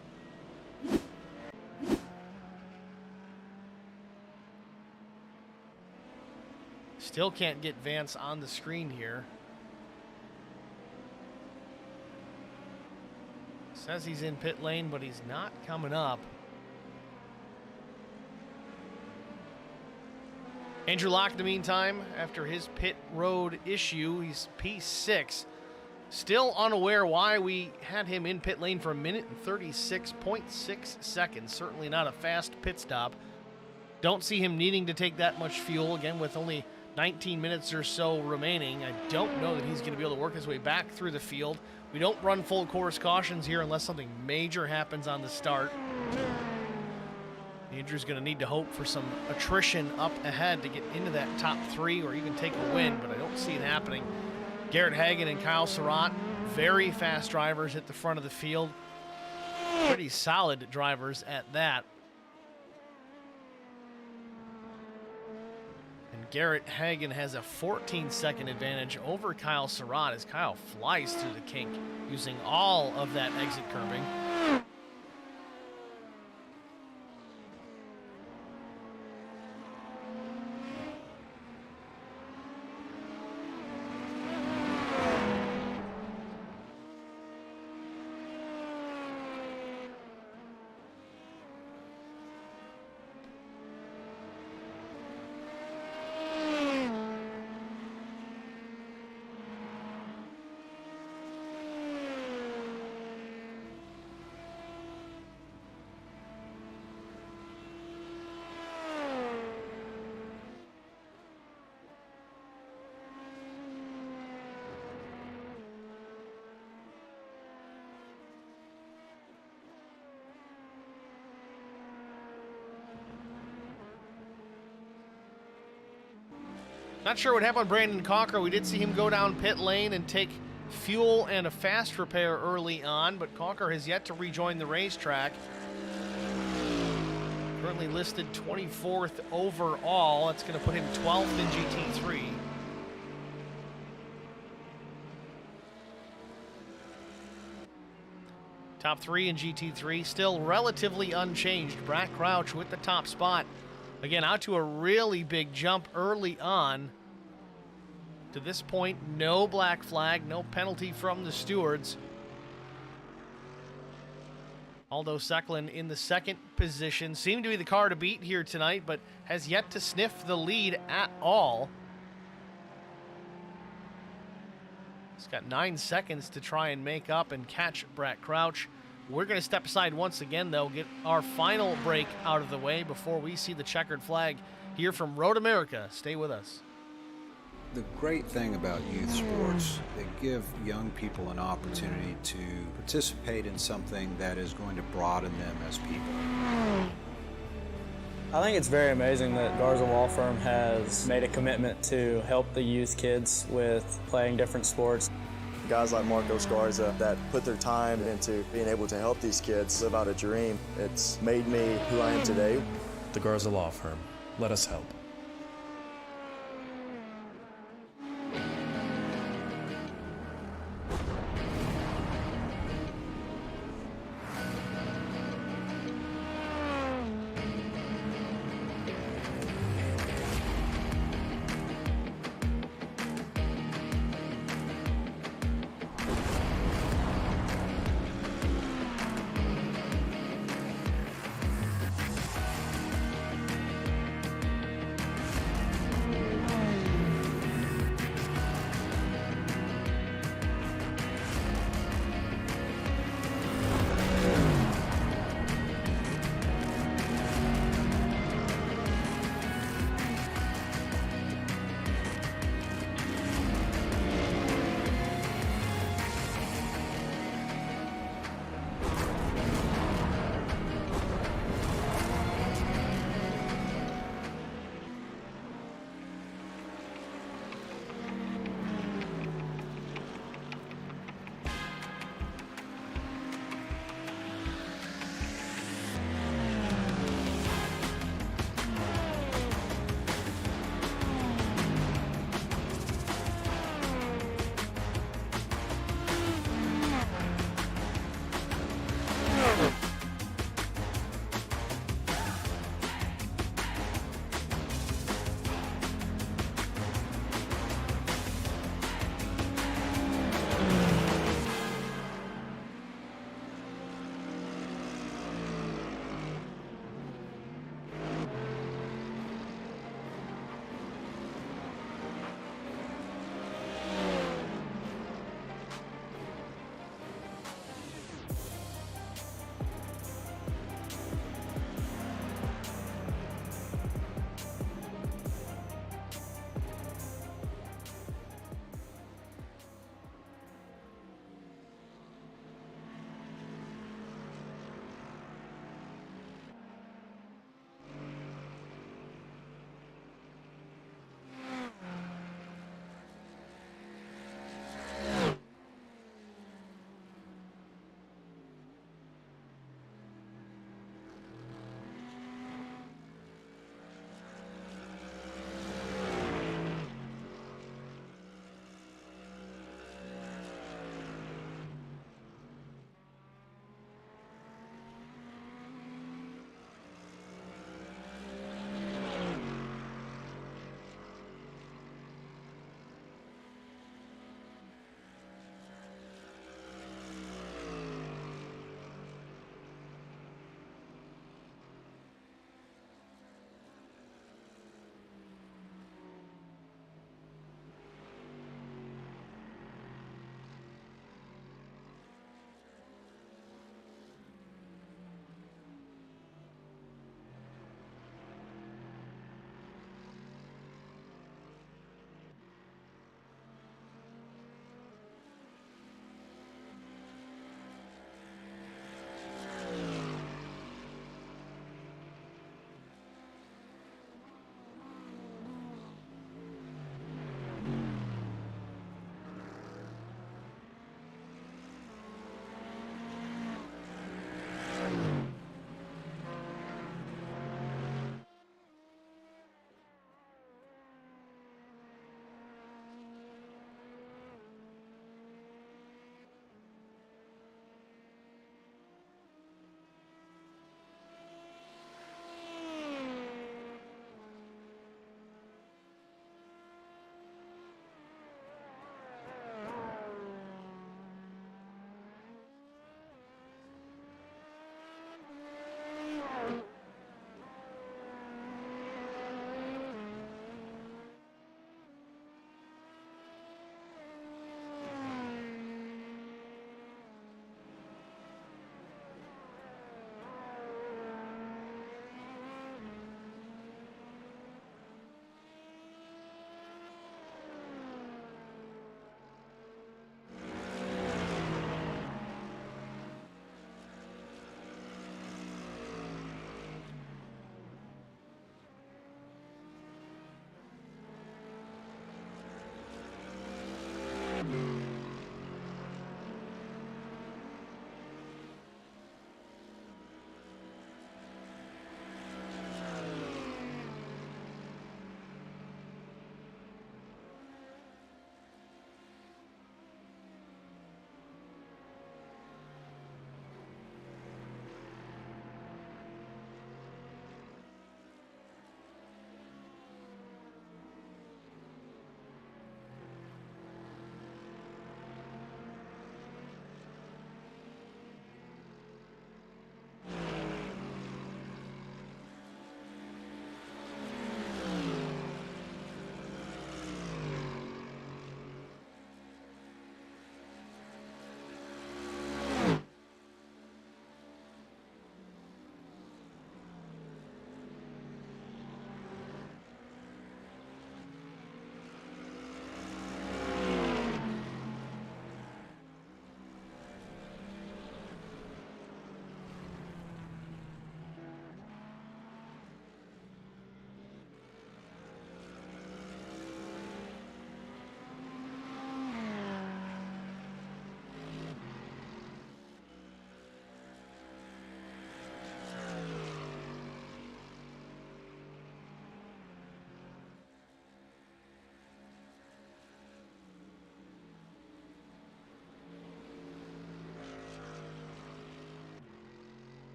[SPEAKER 6] Still can't get Vance on the screen here. Says he's in pit lane, but he's not coming up. Andrew Locke, in the meantime, after his pit road issue, he's P6. Still unaware why we had him in pit lane for 1 minute and 36.6 seconds. Certainly not a fast pit stop. Don't see him needing to take that much fuel. Again, with only 19 minutes or so remaining, I don't know that he's going to be able to work his way back through the field. We don't run full course cautions here unless something major happens on the start. Andrew's going to need to hope for some attrition up ahead to get into that top 3 or even take a win, but I don't see it happening. Garrett Hagen and Kyle Surratt, very fast drivers at the front of the field. Pretty solid drivers at that. And Garrett Hagen has a 14-second advantage over Kyle Surratt as Kyle flies through the kink using all of that exit curbing. Not sure what happened with Brandon Cocker. We did see him go down pit lane and take fuel and a fast repair early on, but Cocker has yet to rejoin the racetrack. Currently listed 24th overall. That's going to put him 12th in GT3. Top 3 in GT3, still relatively unchanged. Brad Crouch with the top spot. Again, out to a really big jump early on. To this point, no black flag, no penalty from the stewards. Aldo Secklin in the second position. Seemed to be the car to beat here tonight, but has yet to sniff the lead at all. He's got 9 seconds to try and make up and catch Brad Crouch. We're going to step aside once again, though, get our final break out of the way before we see the checkered flag here from Road America. Stay with us.
[SPEAKER 1] The great thing about youth sports, they give young people an opportunity to participate in something that is going to broaden them as people.
[SPEAKER 2] I think it's very amazing that Garza Law Firm has made a commitment to help the youth kids with playing different sports.
[SPEAKER 3] Guys like Marcos Garza that put their time into being able to help these kids live out a dream. It's made me who I am today.
[SPEAKER 4] The Garza Law Firm. Let us help.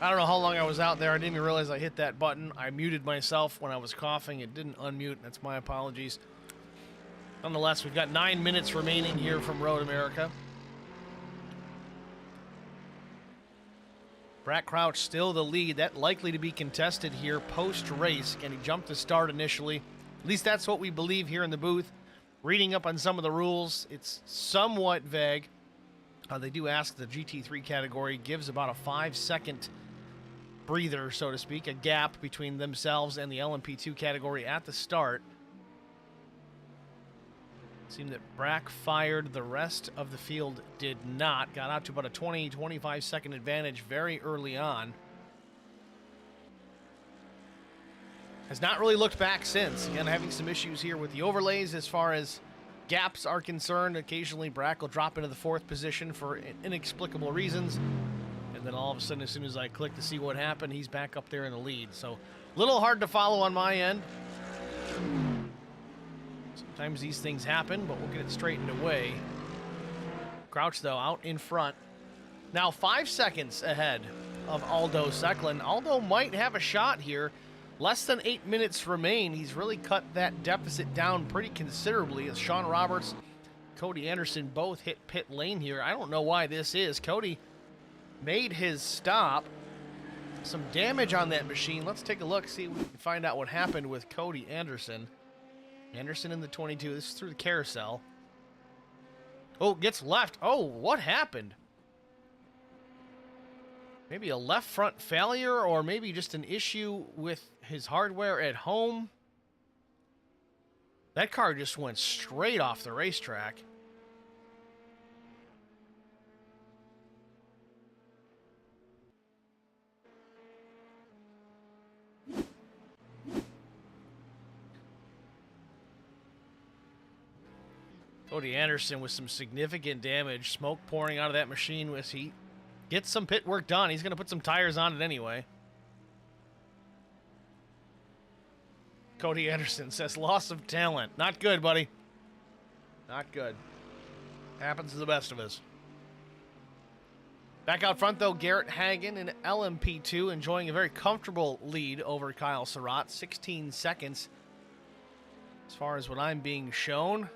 [SPEAKER 6] I don't know how long I was out there. I didn't even realize I hit that button. I muted myself when I was coughing. It didn't unmute. That's my apologies. Nonetheless, we've got 9 minutes remaining here from Road America. Brad Crouch still the lead. That likely to be contested here post-race. Can he jump the start initially? At least that's what we believe here in the booth. Reading up on some of the rules, it's somewhat vague. They do ask the GT3 category gives about a 5-second breather, so to speak, a gap between themselves and the LMP2 category at the start. It seemed that Brack fired, the rest of the field did not. Got out to about a 20-25 second advantage very early on. Has not really looked back since. Again, having some issues here with the overlays as far as gaps are concerned. Occasionally, Brack will drop into the 4th position for inexplicable reasons. And then all of a sudden, as soon as I click to see what happened, he's back up there in the lead. So, a little hard to follow on my end. Sometimes these things happen, but we'll get it straightened away. Crouch, though, out in front. Now 5 seconds ahead of Aldo Secklin. Aldo might have a shot here. Less than 8 minutes remain. He's really cut that deficit down pretty considerably as Sean Roberts, Cody Anderson both hit pit lane here. I don't know why this is. Cody made his stop. Some damage on that machine. Let's take a look, see if we can find out what happened with Cody Anderson. Anderson in the 22. This is through the carousel. Oh, gets left. Oh, what happened? Maybe a left front failure, or maybe just an issue with his hardware at home. That car just went straight off the racetrack. Cody Anderson with some significant damage. Smoke pouring out of that machine as he gets some pit work done. He's going to put some tires on it anyway. Cody Anderson says, loss of talent. Not good, buddy. Not good. Happens to the best of us. Back out front, though, Garrett Hagen in LMP2 enjoying a very comfortable lead over Kyle Surratt. 16 seconds as far as what I'm being shown.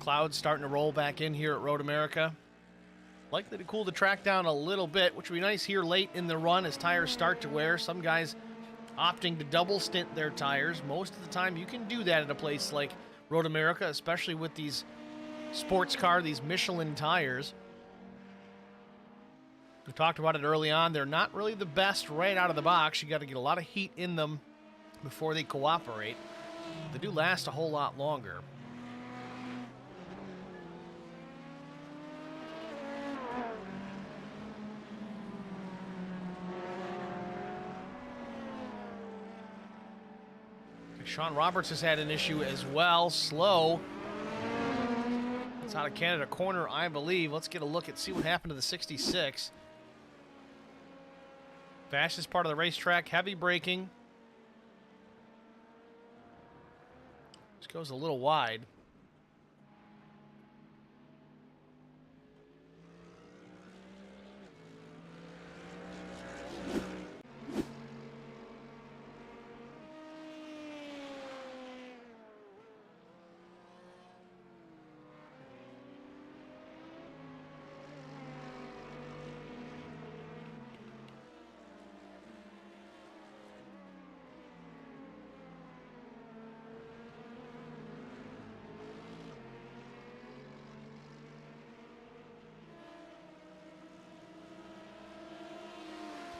[SPEAKER 6] Clouds starting to roll back in here at Road America. Likely to cool the track down a little bit, which would be nice here late in the run as tires start to wear. Some guys opting to double stint their tires. Most of the time you can do that at a place like Road America, especially with these sports car, these Michelin tires. We talked about it early on. They're not really the best right out of the box. You got to get a lot of heat in them before they cooperate. They do last a whole lot longer. Sean Roberts has had an issue as well. Slow. It's out of Canada corner, I believe. Let's get a look and see what happened to the 66. Fastest part of the racetrack, heavy braking. This goes a little wide.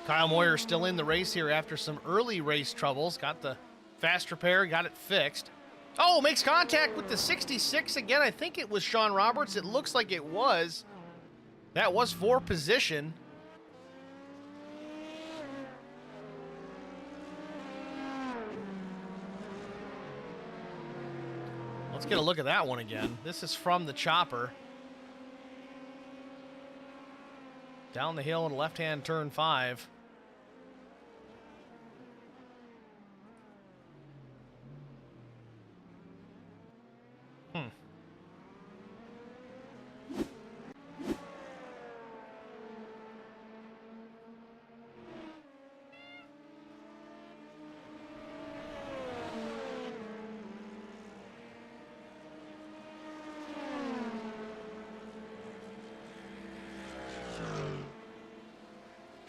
[SPEAKER 6] Kyle Moyer still in the race here after some early race troubles. Got the fast repair, got it fixed. Oh, makes contact with the 66 again. I think it was Sean Roberts. It looks like it was. That was for position. Let's get a look at that one again. This is from the chopper. Down the hill in left-hand turn 5.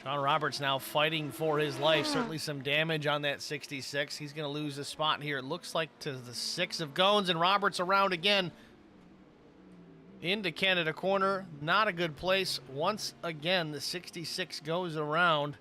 [SPEAKER 6] Sean Roberts now fighting for his life. Certainly some damage on that 66. He's going to lose a spot here. It looks like to the 6 of Gones, and Roberts around again into Canada corner. Not a good place. Once again, the 66 goes around.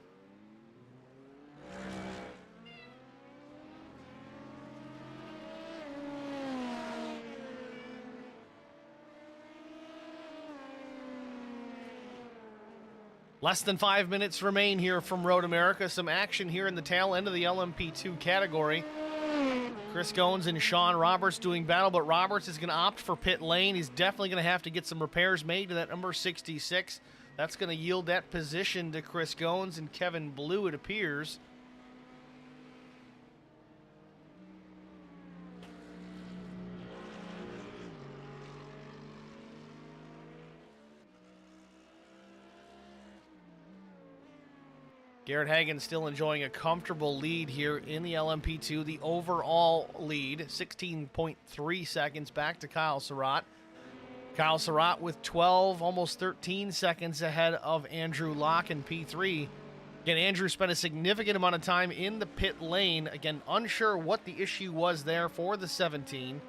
[SPEAKER 6] Less than 5 minutes remain here from Road America. Some action here in the tail end of the LMP2 category. Chris Gones and Sean Roberts doing battle, but Roberts is going to opt for pit lane. He's definitely going to have to get some repairs made to that number 66. That's going to yield that position to Chris Gones and Kevin Blue, it appears. Garrett Hagen still enjoying a comfortable lead here in the LMP2. The overall lead, 16.3 seconds back to Kyle Surratt. Kyle Surratt with 12, almost 13 seconds ahead of Andrew Locke in P3. Again, Andrew spent a significant amount of time in the pit lane. Again, unsure what the issue was there for the 17.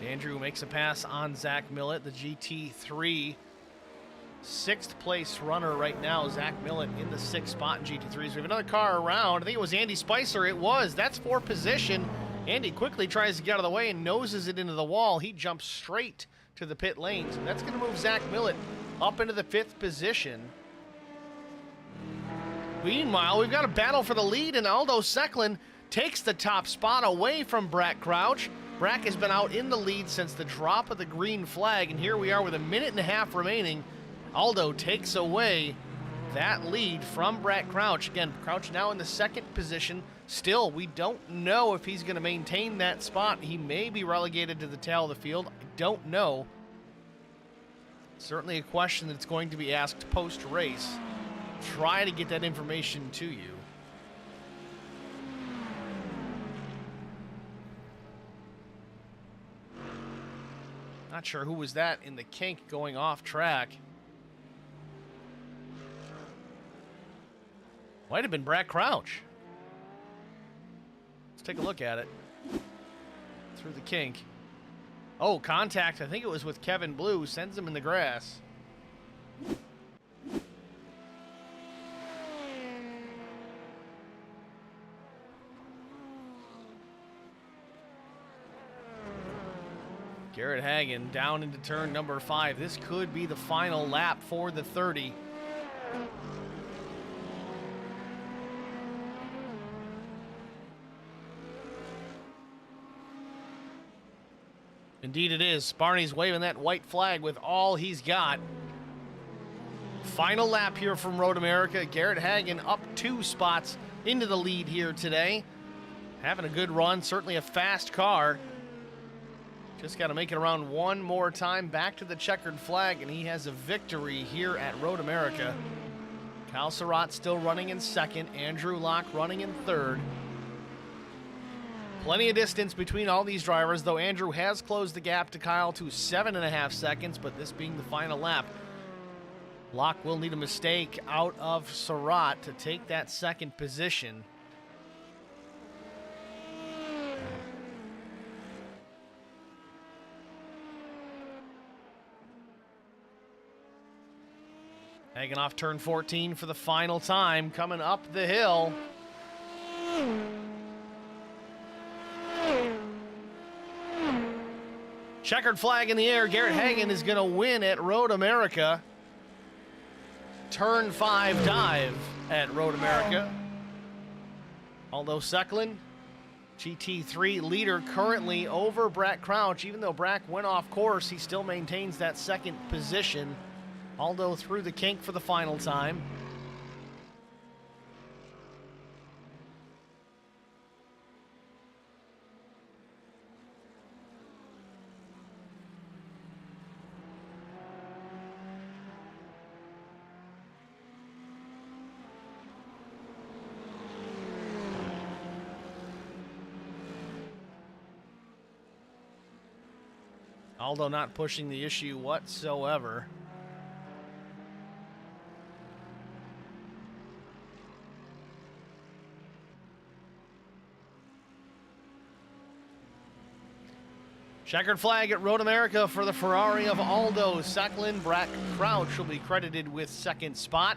[SPEAKER 6] Andrew makes a pass on Zach Millett, the GT3 sixth place runner right now. Zach Millett in the 6th spot in GT3s. We have another car around. I think it was Andy Spicer. It was. That's for position. Andy quickly tries to get out of the way and noses it into the wall. He jumps straight to the pit lane. So that's going to move Zach Millett up into the 5th position. Meanwhile, we've got a battle for the lead, and Aldo Secklin takes the top spot away from Brack Crouch. Brack has been out in the lead since the drop of the green flag, and here we are with a minute and a half remaining. Aldo takes away that lead from Brack Crouch. Again, Crouch now in the 2nd position. Still, we don't know if he's going to maintain that spot. He may be relegated to the tail of the field. I don't know. Certainly a question that's going to be asked post-race. Try to get that information to you. Not sure who was that in the kink going off track. Might have been Brack Crouch. Let's take a look at it. Through the kink. Oh, contact. I think it was with Kevin Blue. Sends him in the grass. Garrett Hagen down into turn number 5. This could be the final lap for the 30. Indeed it is. Barney's waving that white flag with all he's got. Final lap here from Road America. Garrett Hagen up 2 spots into the lead here today. Having a good run, certainly a fast car. Just got to make it around one more time back to the checkered flag, and he has a victory here at Road America. Kyle Surratt still running in 2nd. Andrew Locke running in 3rd. Plenty of distance between all these drivers, though Andrew has closed the gap to Kyle to 7.5 seconds, but this being the final lap, Locke will need a mistake out of Surratt to take that 2nd position. Hagen off turn 14 for the final time, coming up the hill. Checkered flag in the air. Garrett Hagen is going to win at Road America. Turn 5 dive at Road America. Aldo Secklin, GT3 leader currently over Brack Crouch. Even though Brack went off course, he still maintains that 2nd position. Aldo through the kink for the final time. Aldo not pushing the issue whatsoever. Checkered flag at Road America for the Ferrari of Aldo Secklin. Brett Crouch will be credited with second spot.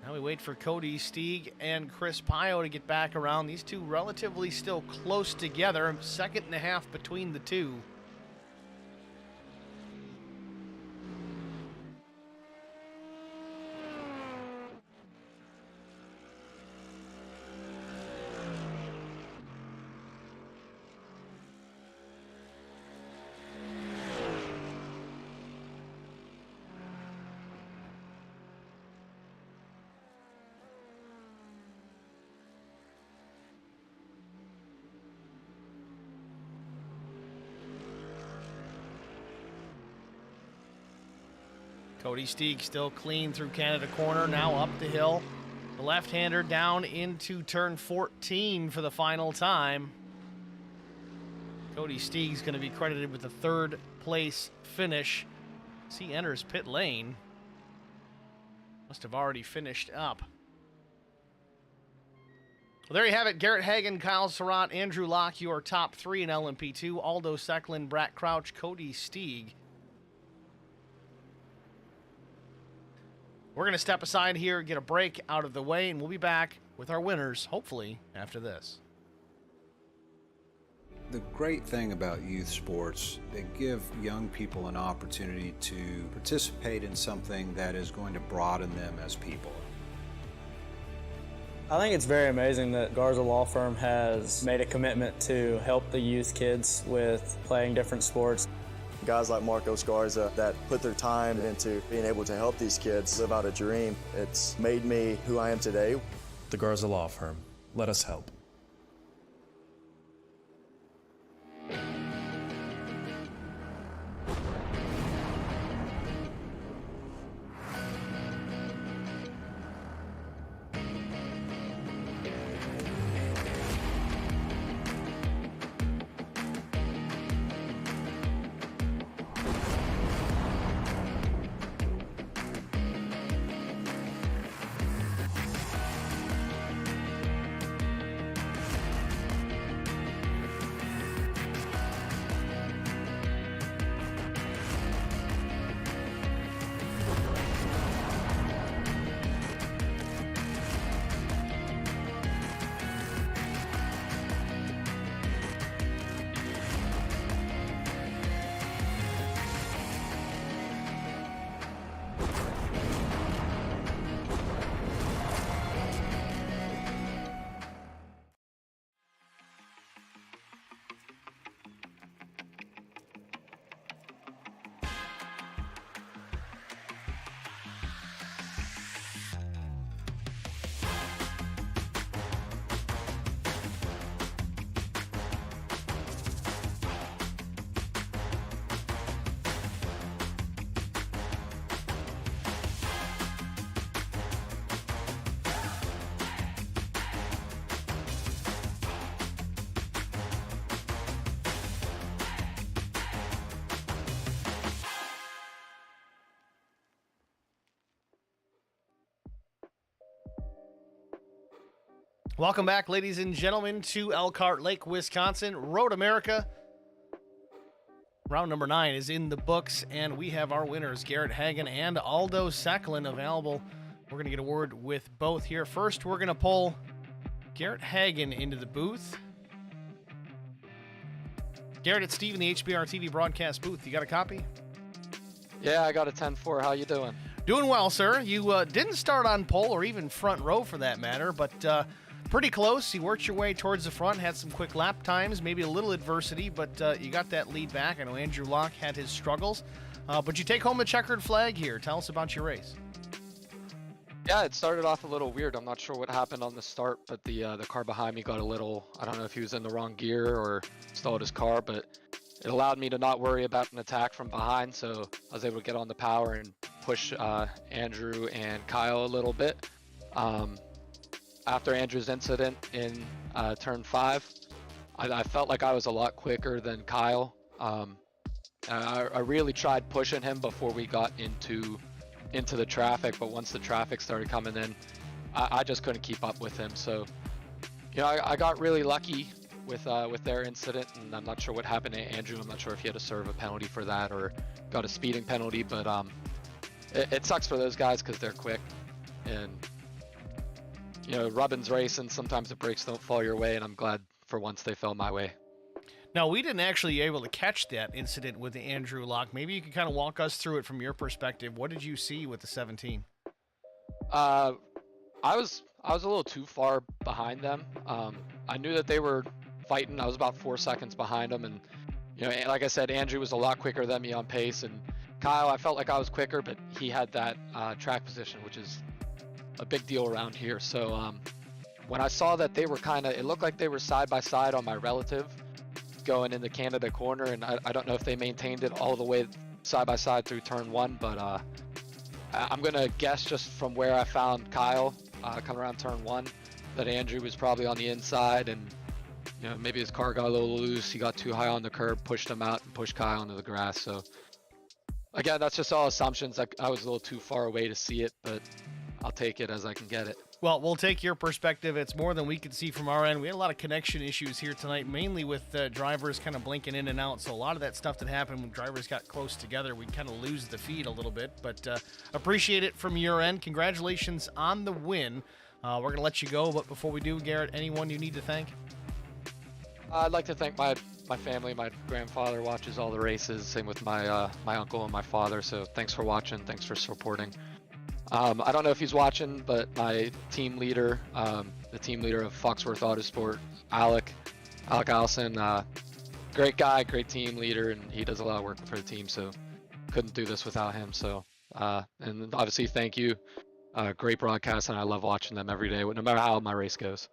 [SPEAKER 6] Now we wait for Cody Stieg and Chris Pio to get back around. These two relatively still close together. Second and a half between the two. Cody Stieg still clean through Canada Corner, now up the hill. The left-hander down into turn 14 for the final time. Cody Stieg's going to be credited with the third place finish. As he enters pit lane. Must have already finished up. Well, there you have it. Garrett Hagan, Kyle Surratt, Andrew Locke, your top three in LMP2. Aldo Secklin, Brett Crouch, Cody Stieg. We're going to step aside here, get a break out of the way, and we'll be back with our winners, hopefully, after this.
[SPEAKER 1] The great thing about youth sports, they give young people an opportunity to participate in something that is going to broaden them as people.
[SPEAKER 2] I think it's very amazing that Garza Law Firm has made a commitment to help the youth kids with playing different sports.
[SPEAKER 3] Guys like Marcos Garza that put their time into being able to help these kids live out a dream. It's made me who I am today.
[SPEAKER 4] The Garza Law Firm. Let us help.
[SPEAKER 6] Welcome back, ladies and gentlemen, to Elkhart Lake, Wisconsin, Road America. Round number 9 is in the books, and we have our winners, Garrett Hagan and Aldo Secklin, available. We're going to get a word with both here. First, we're going to pull Garrett Hagan into the booth. Garrett, it's Steve in the HBR TV broadcast booth. You got a copy?
[SPEAKER 7] Yeah, I got a 10-4. How you doing?
[SPEAKER 6] Doing well, sir. You didn't start on pole or even front row for that matter, but pretty close. You worked your way towards the front, had some quick lap times, maybe a little adversity, but you got that lead back. I know Andrew Locke had his struggles, but you take home the checkered flag here. Tell us about your race.
[SPEAKER 7] Yeah, it started off a little weird. I'm not sure what happened on the start, but the car behind me got a little, I don't know if he was in the wrong gear or stalled his car, but it allowed me to not worry about an attack from behind, so I was able to get on the power and push Andrew and Kyle a little bit. After Andrew's incident in turn 5, I felt like I was a lot quicker than Kyle. I really tried pushing him before we got into the traffic, but once the traffic started coming in, I just couldn't keep up with him. So, I got really lucky with their incident, and I'm not sure what happened to Andrew. I'm not sure if he had to serve a penalty for that or got a speeding penalty, but it sucks for those guys because they're quick, and rubbin's racing. Sometimes the brakes don't fall your way, and I'm glad for once they fell my way.
[SPEAKER 6] Now, we didn't actually able to catch that incident with the Andrew Locke. Maybe you could kind of walk us through it from your perspective. What did you see with the 17?
[SPEAKER 7] I was a little too far behind them. I knew that they were fighting. I was about 4 seconds behind them, and like I said, Andrew was a lot quicker than me on pace, and Kyle, I felt like I was quicker, but he had that track position, which is a big deal around here. So when I saw that they were it looked like they were side by side on my relative going into Canada corner, and I don't know if they maintained it all the way side by side through turn 1, but I'm gonna guess just from where I found Kyle coming around turn 1 that Andrew was probably on the inside, and maybe his car got a little loose, he got too high on the curb, pushed him out and pushed Kyle into the grass. So again, that's just all assumptions. I was a little too far away to see it, but I'll take it as I can get it.
[SPEAKER 6] Well, we'll take your perspective. It's more than we could see from our end. We had a lot of connection issues here tonight, mainly with drivers kind of blinking in and out. So a lot of that stuff that happened when drivers got close together, we kind of lose the feed a little bit. But appreciate it from your end. Congratulations on the win. We're going to let you go. But before we do, Garrett, anyone you need to thank?
[SPEAKER 7] I'd like to thank my family. My grandfather watches all the races. Same with my uncle and my father. So thanks for watching. Thanks for supporting. I don't know if he's watching, but my team leader, the team leader of Foxworth Autosport, Alec Allison, great guy, great team leader, and he does a lot of work for the team, so couldn't do this without him. So, and obviously thank you. Great broadcast, and I love watching them every day, no matter how my race goes.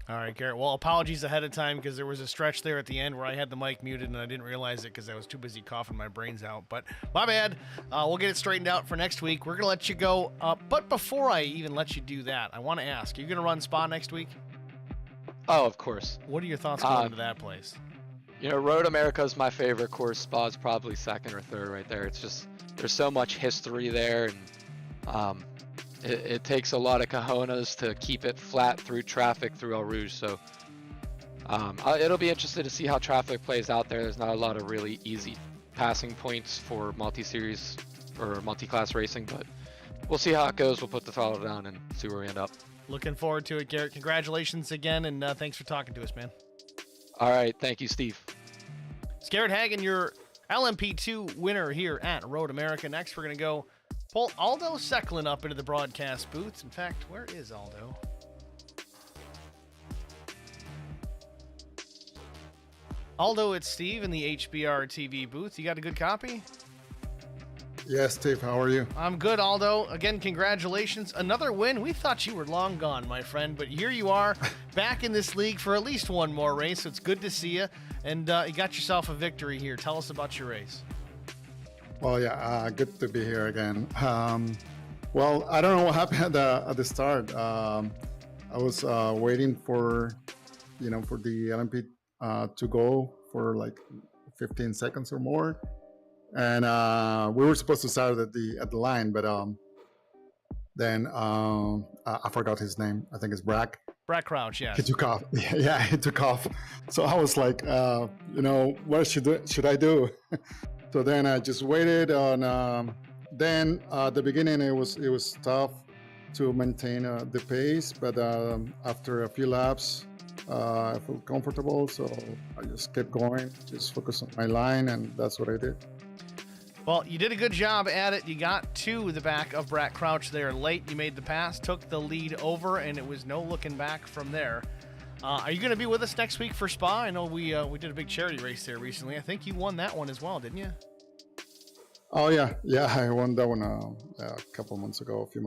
[SPEAKER 6] All right, Garrett. Well, apologies ahead of time because there was a stretch there at the end where I had the mic muted and I didn't realize it because I was too busy coughing my brains out. But my bad. We'll get it straightened out for next week. We're going to let you go. But before I even let you do that, I want to ask, are you going to run Spa next week?
[SPEAKER 7] Oh, of course.
[SPEAKER 6] What are your thoughts going to that place?
[SPEAKER 7] Road America is my favorite course. Spa's probably second or third right there. It's just, there's so much history there, and it takes a lot of cojones to keep it flat through traffic through El Rouge. So it'll be interesting to see how traffic plays out there. There's not a lot of really easy passing points for multi-series or multi-class racing, but we'll see how it goes. We'll put the throttle down and see where we end up.
[SPEAKER 6] Looking forward to it, Garrett. Congratulations again, and thanks for talking to us, man.
[SPEAKER 7] All right. Thank you, Steve.
[SPEAKER 6] It's Garrett Hagen, your LMP2 winner here at Road America. Next, we're going to go pull Aldo Secklin up into the broadcast booth. In fact, where is Aldo? Aldo, it's Steve in the HBR TV booth. You got a good copy?
[SPEAKER 8] Yes, Steve, how are you?
[SPEAKER 6] I'm good, Aldo. Again, congratulations. Another win. We thought you were long gone, my friend, but here you are back in this league for at least one more race. So it's good to see you. And you got yourself a victory here. Tell us about your race.
[SPEAKER 8] Well, yeah, good to be here again. Well, I don't know what happened at the start. I was waiting for the LMP to go for like 15 seconds or more, and we were supposed to start at the line, but then I forgot his name. I think it's Brad
[SPEAKER 6] Crouch. Yeah.
[SPEAKER 8] He took off. Yeah, he took off. So I was like, what should I do? So then I just waited on. Then at the beginning it was tough to maintain the pace, but after a few laps, I felt comfortable. So I just kept going, just focused on my line, and that's what I did.
[SPEAKER 6] Well, you did a good job at it. You got to the back of Brad Crouch there late. You made the pass, took the lead over, and it was no looking back from there. Are you going to be with us next week for Spa? I know we did a big charity race there recently. I think you won that one as well, didn't you?
[SPEAKER 8] Oh yeah, I won that one a few months ago. Maybe.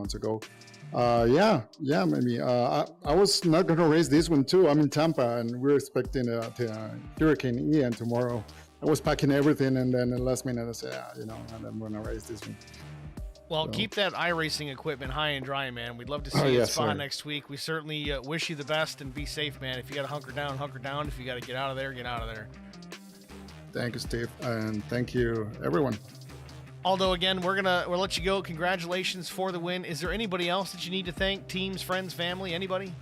[SPEAKER 8] I was not going to race this one too. I'm in Tampa, and we're expecting the Hurricane Ian tomorrow. I was packing everything, and then at the last minute I said, and I'm going to race this one.
[SPEAKER 6] Well, keep that iRacing equipment high and dry, man. We'd love to see you at Spa next week. We certainly wish you the best and be safe, man. If you got to hunker down. If you got to get out of there, get out of there.
[SPEAKER 8] Thank you, Steve, and thank you, everyone.
[SPEAKER 6] Aldo, again, we'll let you go. Congratulations for the win. Is there anybody else that you need to thank? Teams, friends, family, anybody?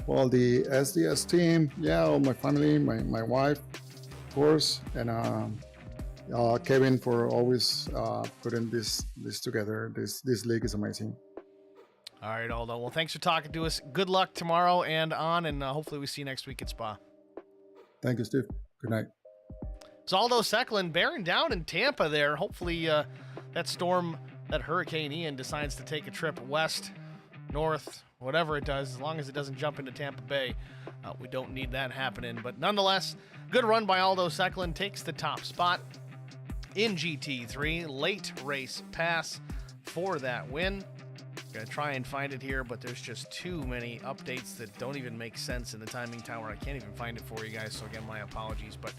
[SPEAKER 8] Well, the SDS team, yeah, all my family, my wife, of course, and Kevin for always putting this together. This league is amazing.
[SPEAKER 6] All right, Aldo. Well, thanks for talking to us. Good luck tomorrow and hopefully we see you next week at Spa.
[SPEAKER 8] Thank you, Steve. Good night.
[SPEAKER 6] It's Aldo Secklin bearing down in Tampa there. Hopefully that storm, that Hurricane Ian, decides to take a trip west, north, whatever it does, as long as it doesn't jump into Tampa Bay. We don't need that happening. But nonetheless, good run by Aldo Secklin. Takes the top spot in GT3. Late race pass for that win. Gonna try and find it here, but there's just too many updates that don't even make sense in the timing tower. I can't even find it for you guys, so again, my apologies. But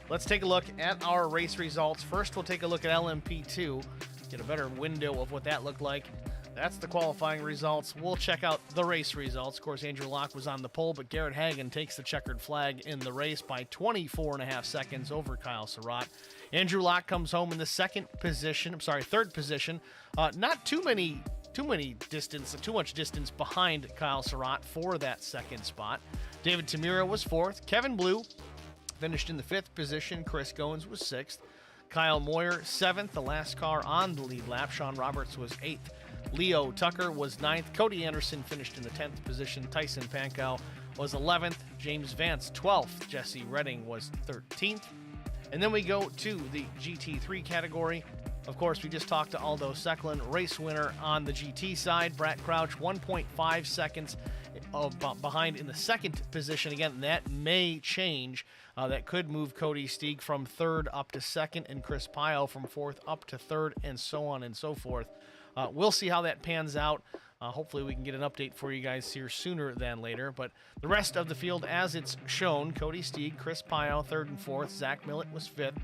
[SPEAKER 6] let's take a look at our race results. First, we'll take a look at LMP2, get a better window of what that looked like. That's the qualifying results. We'll check out the race results. Of course, Andrew Locke was on the pole, but Garrett Hagan takes the checkered flag in the race by 24.5 seconds over Kyle Surratt. Andrew Locke comes home in the third position. Not too much distance behind Kyle Surratt for that second spot. David Tamira was fourth. Kevin Blue finished in the fifth position. Chris Goins was sixth. Kyle Moyer, seventh, the last car on the lead lap. Sean Roberts was eighth. Leo Tucker was ninth. Cody Anderson finished in the 10th position. Tyson Pankow was 11th. James Vance, 12th. Jesse Redding was 13th. And then we go to the GT3 category. Of course, we just talked to Aldo Secklin, race winner on the GT side. Brett Crouch, 1.5 seconds behind in the second position. Again, that may change. That could move Cody Stieg from third up to second, and Chris Pyle from fourth up to third, and so on and so forth. We'll see how that pans out. Hopefully we can get an update for you guys here sooner than later. But the rest of the field, as it's shown, Cody Stieg, Chris Pyle, third and fourth. Zach Millett was fifth.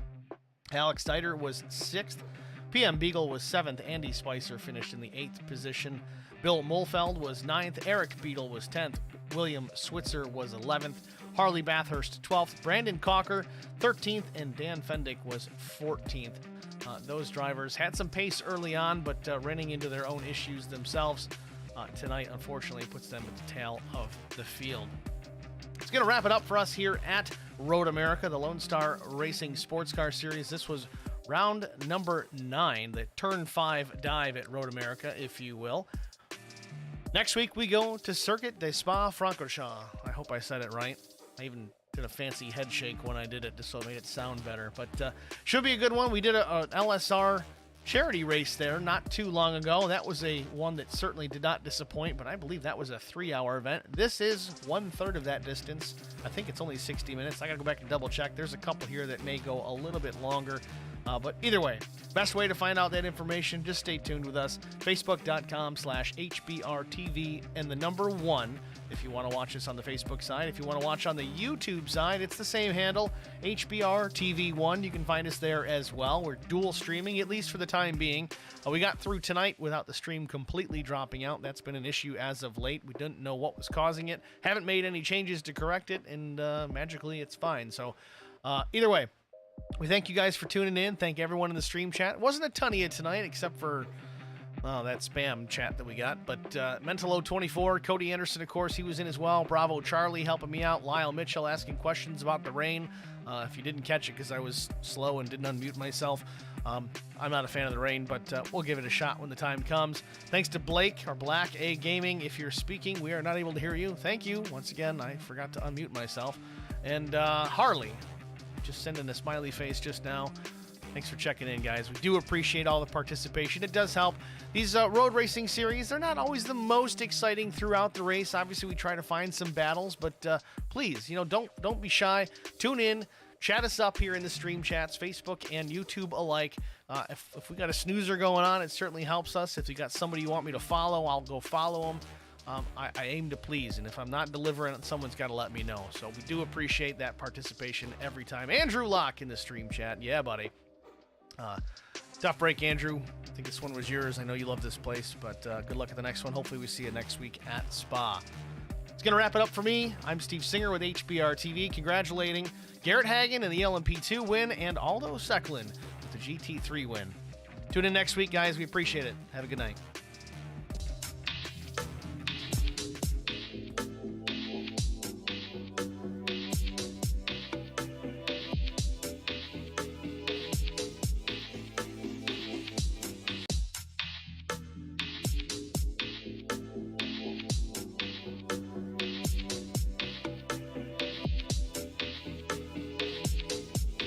[SPEAKER 6] Alex Steiter was sixth. PM Beagle was seventh. Andy Spicer finished in the 8th position. Bill Mulfeld was 9th. Eric Beadle was 10th. William Switzer was 11th. Harley Bathurst 12th. Brandon Cocker 13th. And Dan Fendick was 14th. Those drivers had some pace early on, but running into their own issues themselves tonight, unfortunately, puts them at the tail of the field. It's going to wrap it up for us here at Road America, the Lone Star Racing Sports Car Series. This was round number 9, the Turn 5 dive at Road America, if you will. Next week, we go to Circuit de Spa-Francorchamps. I hope I said it right. I even did a fancy head shake when I did it, just so it made it sound better. But should be a good one. We did an LSR charity race there not too long ago. That was one that certainly did not disappoint, but I believe that was a 3-hour event. This is 1/3 of that distance. I think it's only 60 minutes. I got to go back and double check. There's a couple here that may go a little bit longer. But either way, best way to find out that information, just stay tuned with us. Facebook.com/HBRTV and the number 1 if you want to watch us on the Facebook side. If you want to watch on the YouTube side, it's the same handle, HBRTV1. You can find us there as well. We're dual streaming, at least for the time being. We got through tonight without the stream completely dropping out. That's been an issue as of late. We didn't know what was causing it. Haven't made any changes to correct it, and magically it's fine. So either way, we thank you guys for tuning in. Thank everyone in the stream chat. It wasn't a ton of you tonight, except for that spam chat that we got. But Mentalo24, Cody Anderson, of course, he was in as well. Bravo Charlie helping me out. Lyle Mitchell asking questions about the rain. If you didn't catch it because I was slow and didn't unmute myself, I'm not a fan of the rain, but we'll give it a shot when the time comes. Thanks to Blake, or Black A Gaming. If you're speaking, we are not able to hear you. Thank you. Once again, I forgot to unmute myself. And Harley, just sending a smiley face just now. Thanks for checking in, guys. We do appreciate all the participation. It does help. These road racing series, they're not always the most exciting throughout the race. Obviously, we try to find some battles, but please, don't be shy. Tune in. Chat us up here in the stream chats, Facebook and YouTube alike. If we got a snoozer going on, it certainly helps us. If you got somebody you want me to follow, I'll go follow them. I aim to please, and if I'm not delivering, someone's got to let me know. So we do appreciate that participation every time. Andrew Locke in the stream chat. Yeah, buddy. Tough break, Andrew. I think this one was yours. I know you love this place, but good luck at the next one. Hopefully we see you next week at Spa. It's It's going to wrap it up for me. I'm Steve Singer with HBR TV, congratulating Garrett Hagen in the LMP2 win and Aldo Secklin with the GT3 win. Tune in next week, guys. We appreciate it. Have a good night.